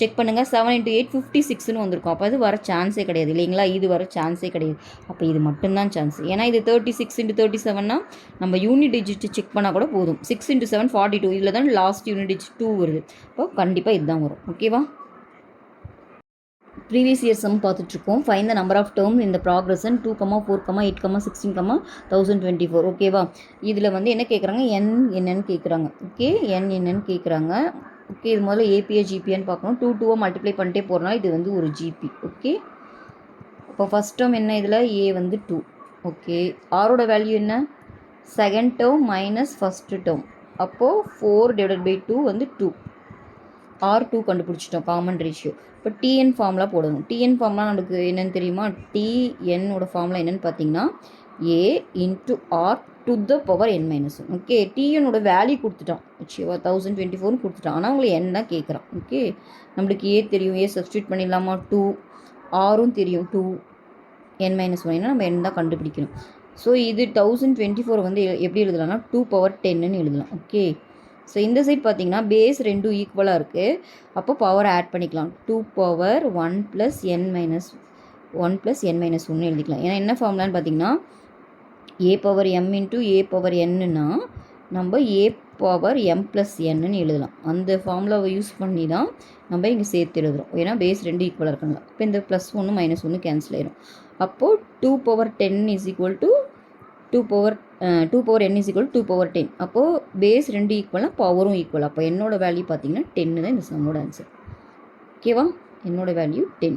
S1: செக் பண்ணுங்கள். 7 × 8 56ன்னு வந்திருக்கும். அப்போ அது வர சான்ஸே கிடையாது இல்லைங்களா? இது வர சான்ஸே கிடையாது. அப்போ இது மட்டும்தான் சான்ஸ். ஏன்னா இது 36 × 37னா நம்ம யூனிட் டிஜிட் செக் பண்ணால் கூட போதும். 6 × 7 42. இதில் தான் லாஸ்ட் யூனிட் டிஜிட் 2 வருது. அப்போ கண்டிப்பாக இதுதான் வரும். ஓகேவா? ப்ரீவியஸ் இயர் சம் பார்த்துட்ருக்கோம். Find the number of term இந்த ப்ராக்ரஷன் 2, 4, 8, 16, 1024. ஓகேவா? இதில் வந்து என்ன கேட்குறாங்க? n என்னன்னு கேட்குறாங்க. ஓகே, n என்னன்னு கேட்குறாங்க. ஓகே, இது முதல்ல ஏபிஏ ஜிபின்னு பார்க்கணும். 2 மல்டிப்ளை பண்ணிட்டே போகிறனால இது வந்து ஒரு ஜிபி. ஓகே, இப்போ ஃபஸ்ட் டேர்ம் என்ன, இதில் ஏ வந்து 2. ஓகே, ஆரோட வேல்யூ என்ன, second term minus first term. அப்போது 4/2 வந்து 2. R2 கண்டுபிடிச்சிட்டோம் காமன் ரேஷியோ. இப்போ டிஎன் ஃபார்முலா போடணும். டிஎன் ஃபார்முலா நமக்கு என்னென்னு தெரியுமா, டிஎன்னோட ஃபார்முலா என்னென்னு பார்த்தீங்கன்னா a into r to the power n minus 1. Okay, டிஎனோட வேல்யூ கொடுத்துட்டான், 1024 கொடுத்துட்டான். ஆனால் உங்களுக்கு n தான் கேட்குறான். ஓகே, நம்மளுக்கு ஏ தெரியும், ஏ சப்ஸ்டியூட் பண்ணிடலாமா, 2. ஆரும் தெரியும், 2 n மைனஸ் 1. ஏன்னா நம்ம n தான் கண்டுபிடிக்கணும். ஸோ இது 1024 வந்து எப்படி எழுதலாம்னா 2/10ன்னு எழுதலாம். ஓகே, ஸோ இந்த சைட் பார்த்தீங்கன்னா பேஸ் 2 ஈக்குவலாக இருக்குது. அப்போ பவர் ஆட் பண்ணிக்கலாம், 2/1 + n மைனஸ் 1 + n மைனஸ் 1 எழுதிக்கலாம். ஏன்னா என்ன ஃபார்முலான்னு பார்த்தீங்கன்னா a/m இன்ட்டு a/nன்னா நம்ம a/m + nன்னு எழுதலாம். அந்த ஃபார்முலாவை யூஸ் பண்ணி தான் நம்ம இங்கே சேர்த்து எழுதுகிறோம். ஏன்னா பேஸ் 2 ஈக்குவலாக இருக்கணும். இப்போ இந்த +1 -1 கேன்சல் ஆயிரும். அப்போது 2/10 = 2/n = 2/10. அப்போது பேஸ் 2 ஈக்குவலாக பவரும் ஈக்குவல். அப்போ என்னோட வேல்யூ பார்த்தீங்கன்னா 10 தான் இந்த சம்மோட ஆன்சர். ஓகேவா, என்னோட வேல்யூ 10.